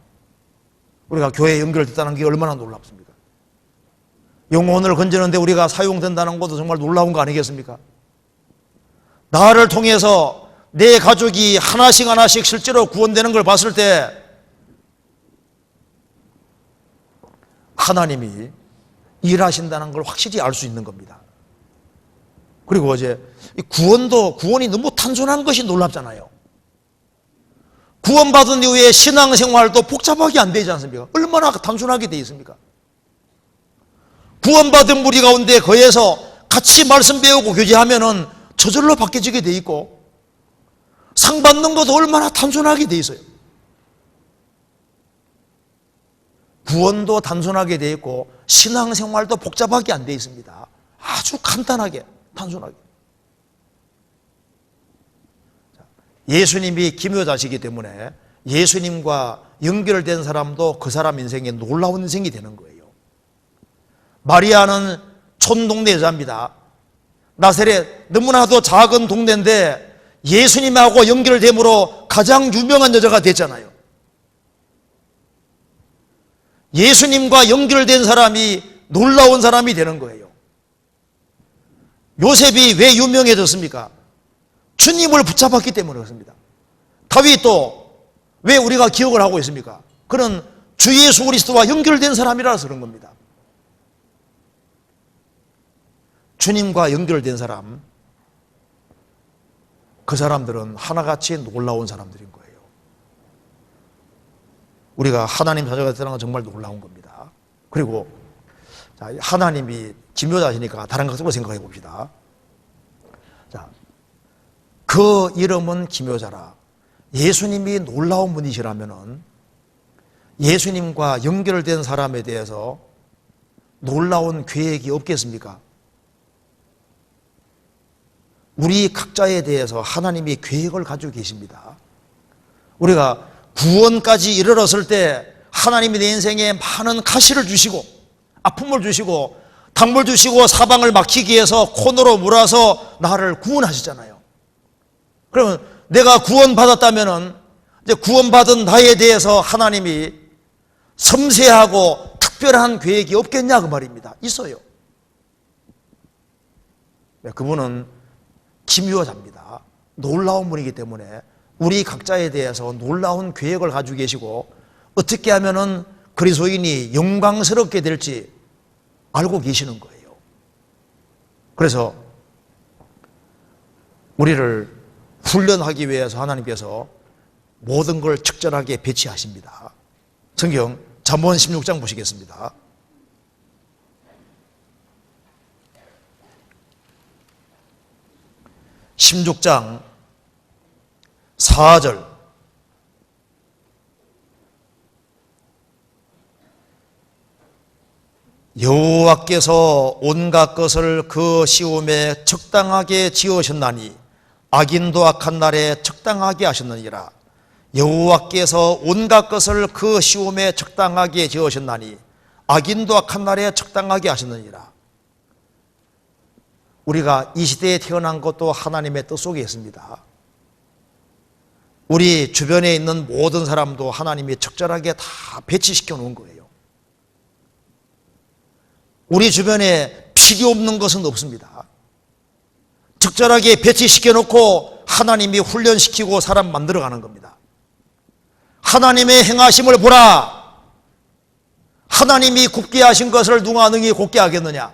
우리가 교회에 연결됐다는 게 얼마나 놀랍습니까? 영혼을 건지는데 우리가 사용된다는 것도 정말 놀라운 거 아니겠습니까? 나를 통해서 내 가족이 하나씩 하나씩 실제로 구원되는 걸 봤을 때 하나님이 일하신다는 걸 확실히 알 수 있는 겁니다. 그리고 어제 구원이 너무 단순한 것이 놀랍잖아요. 구원받은 이후에 신앙생활도 복잡하게 안 되지 않습니까? 얼마나 단순하게 되어 있습니까? 구원받은 무리 가운데 거해서 같이 말씀 배우고 교제하면은 저절로 바뀌어지게 돼 있고 상 받는 것도 얼마나 단순하게 돼 있어요. 구원도 단순하게 돼 있고 신앙생활도 복잡하게 안 돼 있습니다. 아주 간단하게, 단순하게. 예수님이 기묘자시기 때문에 예수님과 연결된 사람도 그 사람 인생에 놀라운 인생이 되는 거예요. 마리아는 촌동네 여자입니다. 나사렛 너무나도 작은 동네인데 예수님하고 연결됨으로 가장 유명한 여자가 됐잖아요. 예수님과 연결된 사람이 놀라운 사람이 되는 거예요. 요셉이 왜 유명해졌습니까? 주님을 붙잡았기 때문에 그렇습니다. 다윗도 왜 우리가 기억을 하고 있습니까? 그는 주 예수 그리스도와 연결된 사람이라서 그런 겁니다. 주님과 연결된 사람, 그 사람들은 하나같이 놀라운 사람들인 거예요. 우리가 하나님 자녀가 되는 건 정말 놀라운 겁니다. 그리고 자, 하나님이 기묘자시니까 다른 것으로 생각해 봅시다. 자, 그 이름은 기묘자라. 예수님이 놀라운 분이시라면은 예수님과 연결된 사람에 대해서 놀라운 계획이 없겠습니까? 우리 각자에 대해서 하나님이 계획을 가지고 계십니다. 우리가 구원까지 이르렀을 때 하나님이 내 인생에 많은 가시를 주시고 아픔을 주시고 당물 주시고 사방을 막히기 위해서 코너로 몰아서 나를 구원하시잖아요. 그러면 내가 구원받았다면 이제 구원받은 나에 대해서 하나님이 섬세하고 특별한 계획이 없겠냐 그 말입니다. 있어요. 그분은 기묘자입니다. 놀라운 분이기 때문에 우리 각자에 대해서 놀라운 계획을 가지고 계시고 어떻게 하면은 그리스도인이 영광스럽게 될지 알고 계시는 거예요. 그래서 우리를 훈련하기 위해서 하나님께서 모든 걸 적절하게 배치하십니다. 성경 잠언 16장 보시겠습니다. (16장) 4절 여호와께서 온갖 것을 그 시험에 적당하게 지으셨나니 악인도 악한 날에 적당하게 하셨느니라. 여호와께서 온갖 것을 그 시험에 적당하게 지으셨나니 악인도 악한 날에 적당하게 하셨느니라. 우리가 이 시대에 태어난 것도 하나님의 뜻 속에 있습니다. 우리 주변에 있는 모든 사람도 하나님이 적절하게 다 배치시켜 놓은 거예요. 우리 주변에 필요 없는 것은 없습니다. 적절하게 배치시켜 놓고 하나님이 훈련시키고 사람 만들어가는 겁니다. 하나님의 행하심을 보라. 하나님이 굽게 하신 것을 누가 능히 곱게 하겠느냐.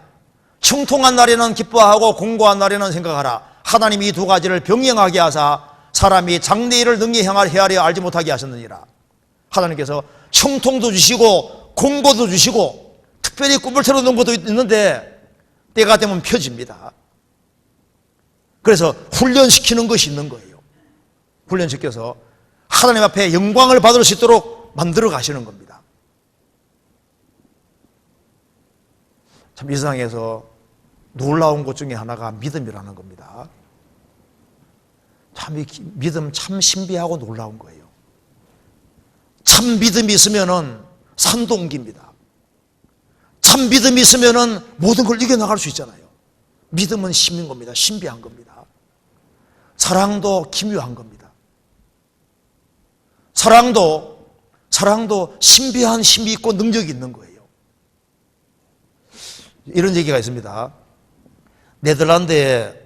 형통한 날에는 기뻐하고 공고한 날에는 생각하라. 하나님이 이 두 가지를 병행하게 하사 사람이 장래일을 능히 헤아려 알지 못하게 하셨느니라. 하나님께서 형통도 주시고 공고도 주시고 특별히 꿈을 틀어놓은 것도 있는데 때가 되면 펴집니다. 그래서 훈련시키는 것이 있는 거예요. 훈련시켜서 하나님 앞에 영광을 받을 수 있도록 만들어 가시는 겁니다. 참 이 세상에서 놀라운 것 중에 하나가 믿음이라는 겁니다. 참 이 믿음 참 신비하고 놀라운 거예요. 참 믿음이 있으면은 산도 옮깁니다. 참 믿음이 있으면은 모든 걸 이겨나갈 수 있잖아요. 믿음은 신비한 겁니다. 신비한 겁니다. 사랑도 기묘한 겁니다. 사랑도 신비한 힘이 있고 능력이 있는 거예요. 이런 얘기가 있습니다. 네덜란드에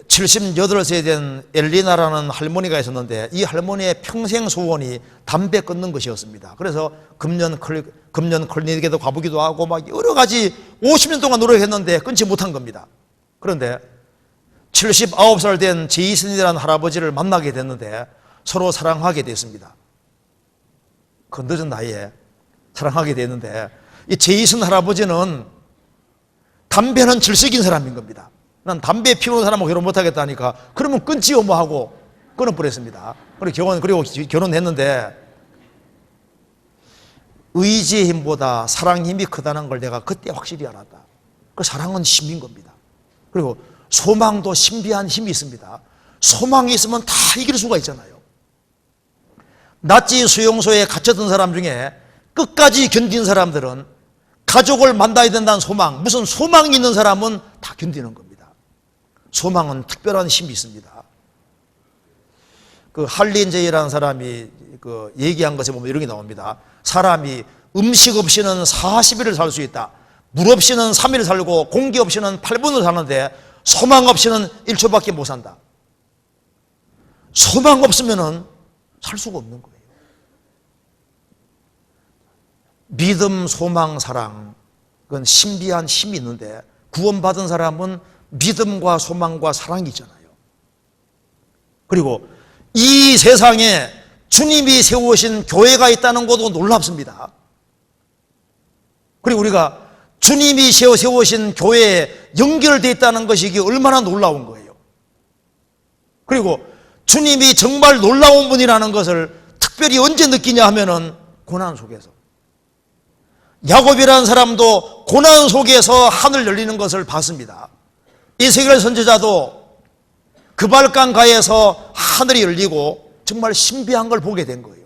78세 된 엘리나라는 할머니가 있었는데 이 할머니의 평생 소원이 담배 끊는 것이었습니다. 그래서 금년 클리닉에도 가보기도 하고 막 여러 가지 50년 동안 노력했는데 끊지 못한 겁니다. 그런데 79살 된 제이슨이라는 할아버지를 만나게 됐는데 서로 사랑하게 됐습니다. 그 늦은 나이에 사랑하게 됐는데 이 제이슨 할아버지는 담배는 질색인 사람인 겁니다. 난 담배 피우는 사람하고 결혼 못하겠다 하니까 그러면 끊지요 뭐 하고 끊어버렸습니다. 그리고 결혼했는데 의지의 힘보다 사랑의 힘이 크다는 걸 내가 그때 확실히 알았다. 그 사랑은 힘인 겁니다. 그리고 소망도 신비한 힘이 있습니다. 소망이 있으면 다 이길 수가 있잖아요. 나치 수용소에 갇혔던 사람 중에 끝까지 견딘 사람들은 가족을 만나야 된다는 소망, 무슨 소망이 있는 사람은 다 견디는 겁니다. 소망은 특별한 힘이 있습니다. 그 할린제이라는 사람이 그 얘기한 것에 보면 이런 게 나옵니다. 사람이 음식 없이는 40일을 살 수 있다. 물 없이는 3일 살고 공기 없이는 8분을 사는데 소망 없이는 1초밖에 못 산다. 소망 없으면은 살 수가 없는 거예요. 믿음, 소망, 사랑, 그건 신비한 힘이 있는데 구원받은 사람은 믿음과 소망과 사랑이 있잖아요. 그리고 이 세상에 주님이 세우신 교회가 있다는 것도 놀랍습니다. 그리고 우리가 주님이 세우신 교회에 연결되어 있다는 것이 이게 얼마나 놀라운 거예요. 그리고 주님이 정말 놀라운 분이라는 것을 특별히 언제 느끼냐 하면은 고난 속에서. 야곱이라는 사람도 고난 속에서 하늘 열리는 것을 봤습니다. 이세겔 선지자도 그발강가에서 하늘이 열리고 정말 신비한 걸 보게 된 거예요.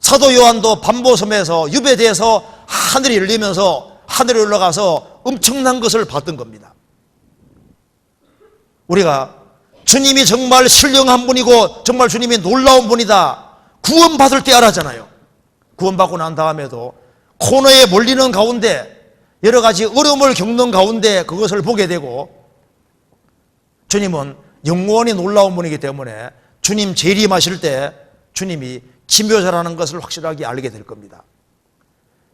사도 요한도 반보섬에서 유배돼서 하늘이 열리면서 하늘에 올라가서 엄청난 것을 봤던 겁니다. 우리가 주님이 정말 신령한 분이고 정말 주님이 놀라운 분이다, 구원받을 때 알았잖아요. 구원받고 난 다음에도 코너에 몰리는 가운데 여러 가지 어려움을 겪는 가운데 그것을 보게 되고, 주님은 영원히 놀라운 분이기 때문에 주님 재림하실 때 주님이 기묘자라는 것을 확실하게 알게 될 겁니다.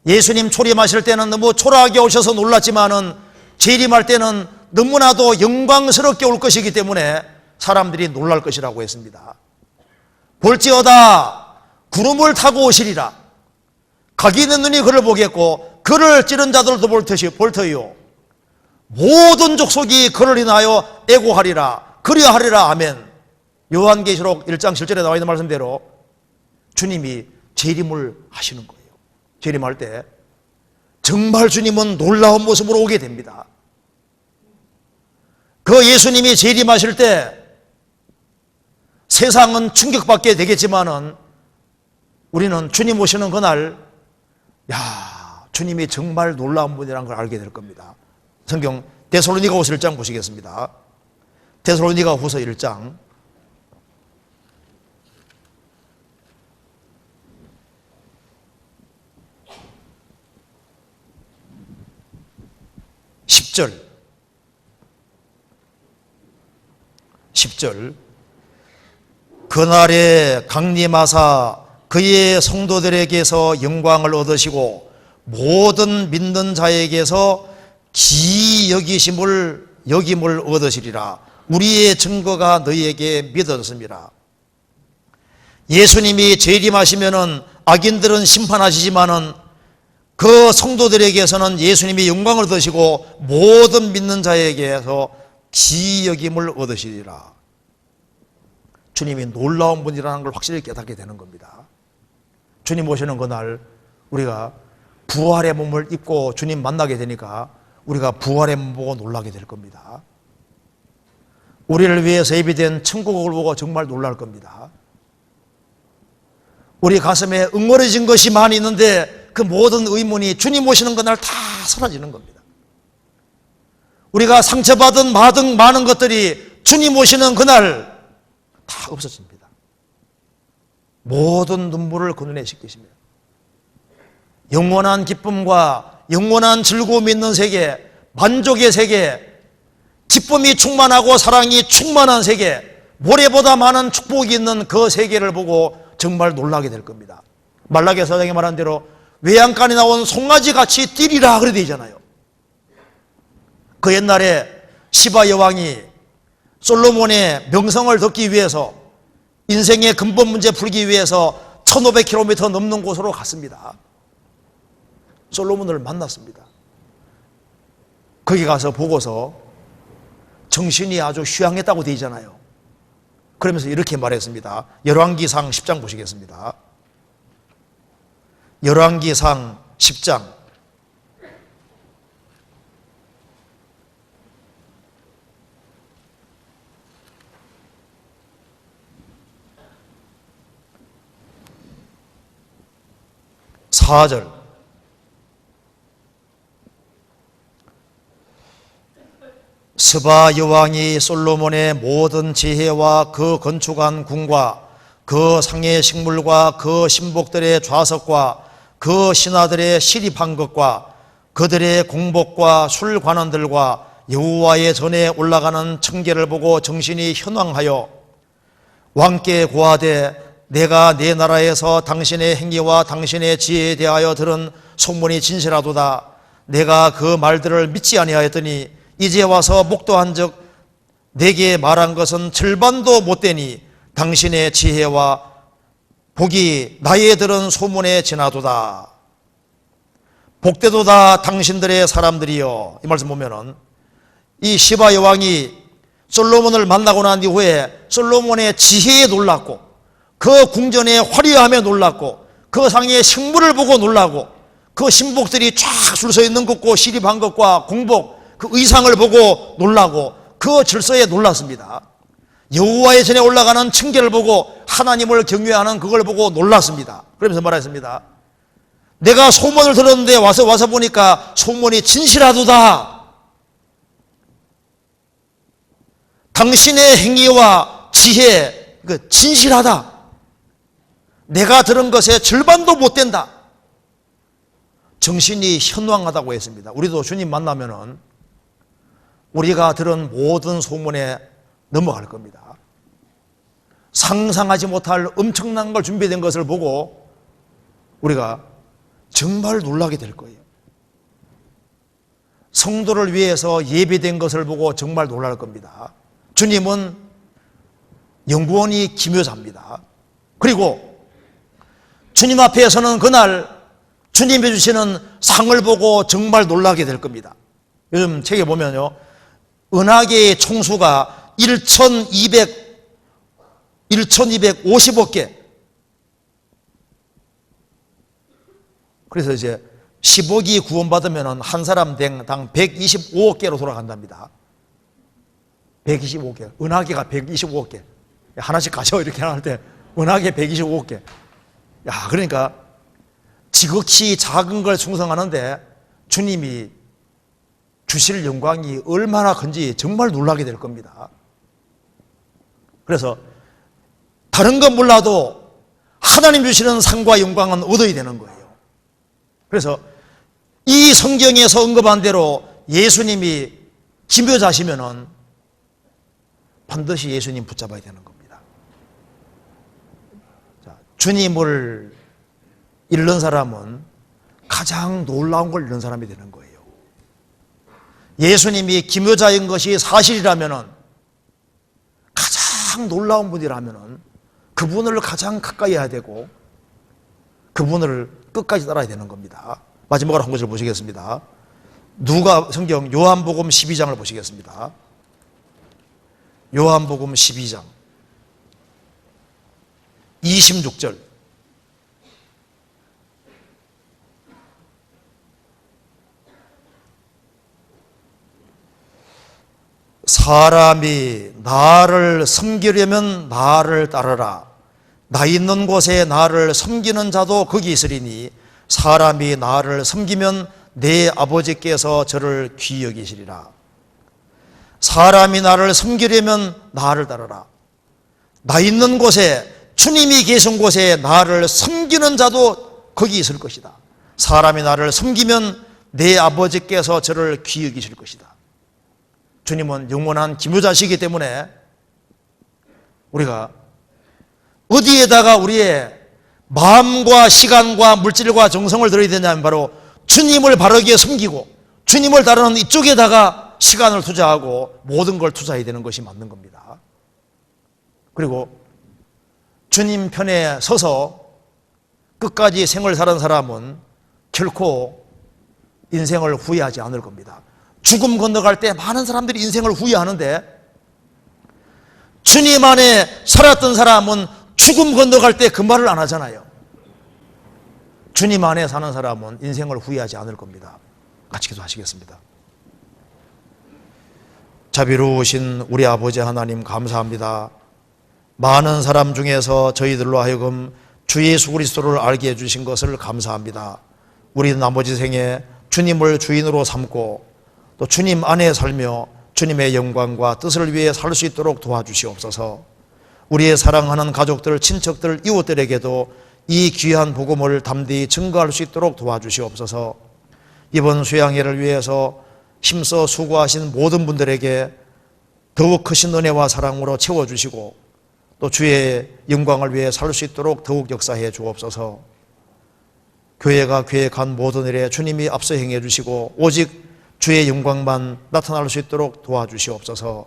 예수님 초림하실 때는 너무 초라하게 오셔서 놀랐지만은 재림할 때는 너무나도 영광스럽게 올 것이기 때문에 사람들이 놀랄 것이라고 했습니다. 볼지어다 구름을 타고 오시리라. 각이 있는 눈이 그를 보겠고 그를 찌른 자들도 볼 터이요 모든 족속이 그를 인하여 애고하리라. 그리하리라. 아멘. 요한계시록 1장 7절에 나와 있는 말씀대로 주님이 재림을 하시는 거예요. 재림할 때 정말 주님은 놀라운 모습으로 오게 됩니다. 그 예수님이 재림하실 때 세상은 충격받게 되겠지만은 우리는 주님 오시는 그날, 야, 주님이 정말 놀라운 분이라는 걸 알게 될 겁니다. 성경 데살로니가후서 1장 보시겠습니다. 데살로니가후서 1장 10절 그날에 강림하사 그의 성도들에게서 영광을 얻으시고 모든 믿는 자에게서 기이 여김을 얻으시리라. 우리의 증거가 너희에게 믿어졌습니다. 예수님이 재림하시면은 악인들은 심판하시지만은 그 성도들에게서는 예수님이 영광을 얻으시고 모든 믿는 자에게서 기이 여김을 얻으시리라. 주님이 놀라운 분이라는 걸 확실히 깨닫게 되는 겁니다. 주님 오시는 그날 우리가 부활의 몸을 입고 주님 만나게 되니까 우리가 부활의 몸 보고 놀라게 될 겁니다. 우리를 위해서 예비된 천국을 보고 정말 놀랄 겁니다. 우리 가슴에 응어려진 것이 많이 있는데 그 모든 의문이 주님 오시는 그날 다 사라지는 겁니다. 우리가 상처받은 많은 것들이 주님 오시는 그날 다 없어집니다. 모든 눈물을 그 눈에 씻기시며 영원한 기쁨과 영원한 즐거움이 있는 세계, 만족의 세계, 기쁨이 충만하고 사랑이 충만한 세계, 모래보다 많은 축복이 있는 그 세계를 보고 정말 놀라게 될 겁니다. 말라기 사장이 말한 대로 외양간에 나온 송아지 같이 뛰리라 그래 되잖아요. 그 옛날에 시바 여왕이 솔로몬의 명성을 듣기 위해서 인생의 근본 문제 풀기 위해서 1500km 넘는 곳으로 갔습니다. 솔로몬을 만났습니다. 거기 가서 보고서 정신이 아주 휴양했다고 되어 있잖아요. 그러면서 이렇게 말했습니다. 열왕기상 10장 보시겠습니다. 열왕기상 10장 4절 스바 여왕이 솔로몬의 모든 지혜와 그 건축한 궁과 그 상의 식물과 그 신복들의 좌석과 그 신하들의 시립한 것과 그들의 공복과 술관원들과 여호와의 전에 올라가는 청계를 보고 정신이 현황하여 왕께 고하되 내가 내 나라에서 당신의 행위와 당신의 지혜에 대하여 들은 소문이 진실하도다. 내가 그 말들을 믿지 아니하였더니 이제 와서 목도한즉 내게 말한 것은 절반도 못되니 당신의 지혜와 복이 나의 들은 소문에 지나도다. 복되도다 당신들의 사람들이여. 이 말씀 보면은 이 시바 여왕이 솔로몬을 만나고 난 이후에 솔로몬의 지혜에 놀랐고 그 궁전의 화려함에 놀랐고 그 상의 식물을 보고 놀라고 그 신복들이 쫙 줄 서 있는 것과 시립한 것과 공복 그 의상을 보고 놀라고 그 질서에 놀랐습니다. 여호와의 전에 올라가는 층계를 보고 하나님을 경외하는 그걸 보고 놀랐습니다. 그러면서 말했습니다. 내가 소문을 들었는데 와서 보니까 소문이 진실하도다. 당신의 행위와 지혜 진실하다. 내가 들은 것의 절반도 못 된다. 정신이 현황하다고 했습니다. 우리도 주님 만나면은 우리가 들은 모든 소문에 넘어갈 겁니다. 상상하지 못할 엄청난 걸 준비된 것을 보고 우리가 정말 놀라게 될 거예요. 성도를 위해서 예비된 것을 보고 정말 놀랄 겁니다. 주님은 영원히 기묘자입니다. 그리고 주님 앞에 서는 그날 주님이 주시는 상을 보고 정말 놀라게 될 겁니다. 요즘 책에 보면요, 은하계의 총수가 1250억 개. 그래서 이제 10억이 구원받으면 한 사람 당 125억 개로 돌아간답니다. 125억 개. 은하계가 125억 개. 하나씩 가져 이렇게 할 때 은하계 125억 개. 야, 그러니까 지극히 작은 걸 충성하는데 주님이 주실 영광이 얼마나 큰지 정말 놀라게 될 겁니다. 그래서 다른 건 몰라도 하나님 주시는 상과 영광은 얻어야 되는 거예요. 그래서 이 성경에서 언급한 대로 예수님이 기묘자시면은 반드시 예수님 붙잡아야 되는 겁니다. 자, 주님을 잃는 사람은 가장 놀라운 걸 잃는 사람이 되는 거예요. 예수님이 기묘자인 것이 사실이라면은 가장 놀라운 분이라면은 그분을 가장 가까이 해야 되고 그분을 끝까지 따라야 되는 겁니다. 마지막으로 한 것을 보시겠습니다. 누가 성경 요한복음 12장을 보시겠습니다. 요한복음 12장 26절. 사람이 나를 섬기려면 나를 따르라. 나 있는 곳에 나를 섬기는 자도 거기 있으리니 사람이 나를 섬기면 내 아버지께서 저를 귀히 여기시리라. 사람이 나를 섬기려면 나를 따르라. 나 있는 곳에 주님이 계신 곳에 나를 섬기는 자도 거기 있을 것이다. 사람이 나를 섬기면 내 아버지께서 저를 귀히 여기실 것이다. 주님은 영원한 기묘자시기 때문에 우리가 어디에다가 우리의 마음과 시간과 물질과 정성을 들여야 되냐면 바로 주님을 바르게 섬기고 주님을 따르는 이쪽에다가 시간을 투자하고 모든 걸 투자해야 되는 것이 맞는 겁니다. 그리고 주님 편에 서서 끝까지 생을 사는 사람은 결코 인생을 후회하지 않을 겁니다. 죽음 건너갈 때 많은 사람들이 인생을 후회하는데 주님 안에 살았던 사람은 죽음 건너갈 때 그 말을 안 하잖아요. 주님 안에 사는 사람은 인생을 후회하지 않을 겁니다. 같이 기도하시겠습니다. 자비로우신 우리 아버지 하나님 감사합니다. 많은 사람 중에서 저희들로 하여금 주 예수 그리스도를 알게 해주신 것을 감사합니다. 우리 나머지 생에 주님을 주인으로 삼고 또 주님 안에 살며 주님의 영광과 뜻을 위해 살 수 있도록 도와주시옵소서. 우리의 사랑하는 가족들, 친척들, 이웃들에게도 이 귀한 복음을 담대히 증거할 수 있도록 도와주시옵소서. 이번 수양회를 위해서 힘써 수고하신 모든 분들에게 더욱 크신 은혜와 사랑으로 채워주시고 또 주의 영광을 위해 살 수 있도록 더욱 역사해 주옵소서. 교회가 계획한 모든 일에 주님이 앞서 행해 주시고 오직 주의 영광만 나타날 수 있도록 도와주시옵소서.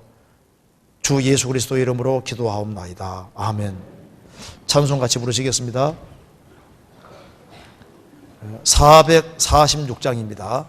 주 예수 그리스도 이름으로 기도하옵나이다. 아멘. 찬송 같이 부르시겠습니다. 446장입니다.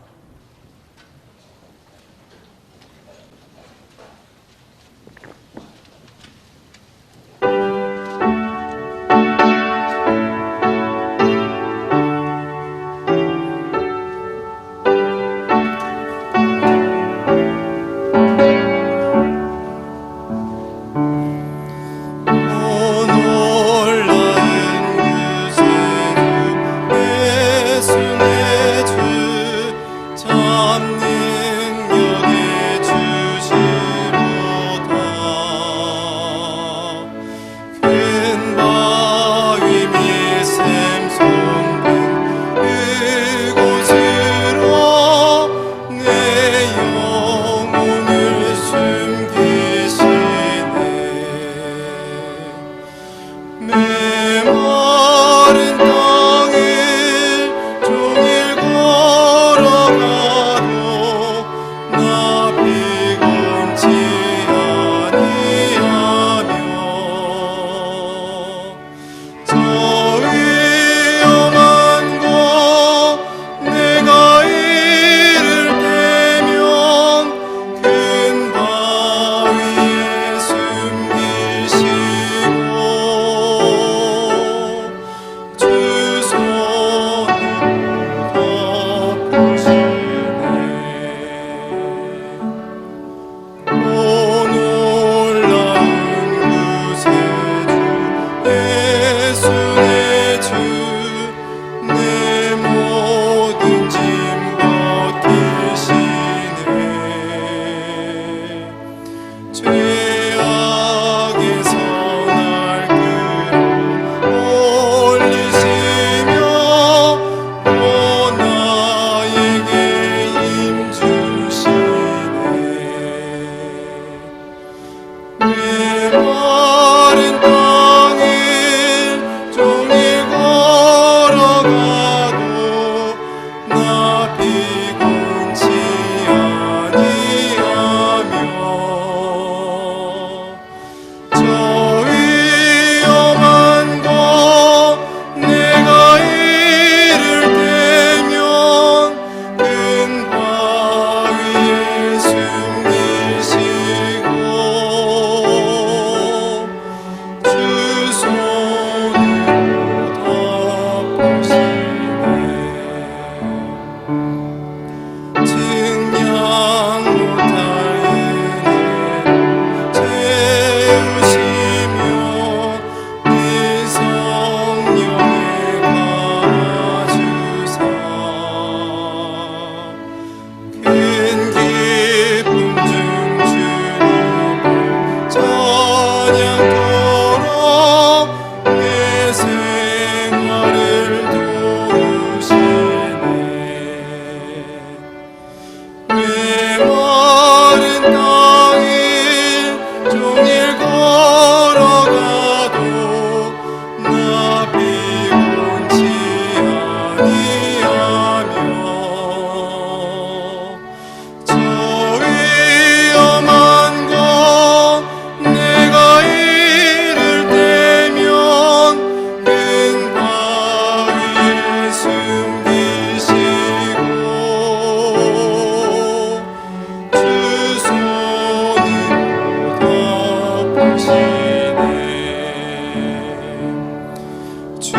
주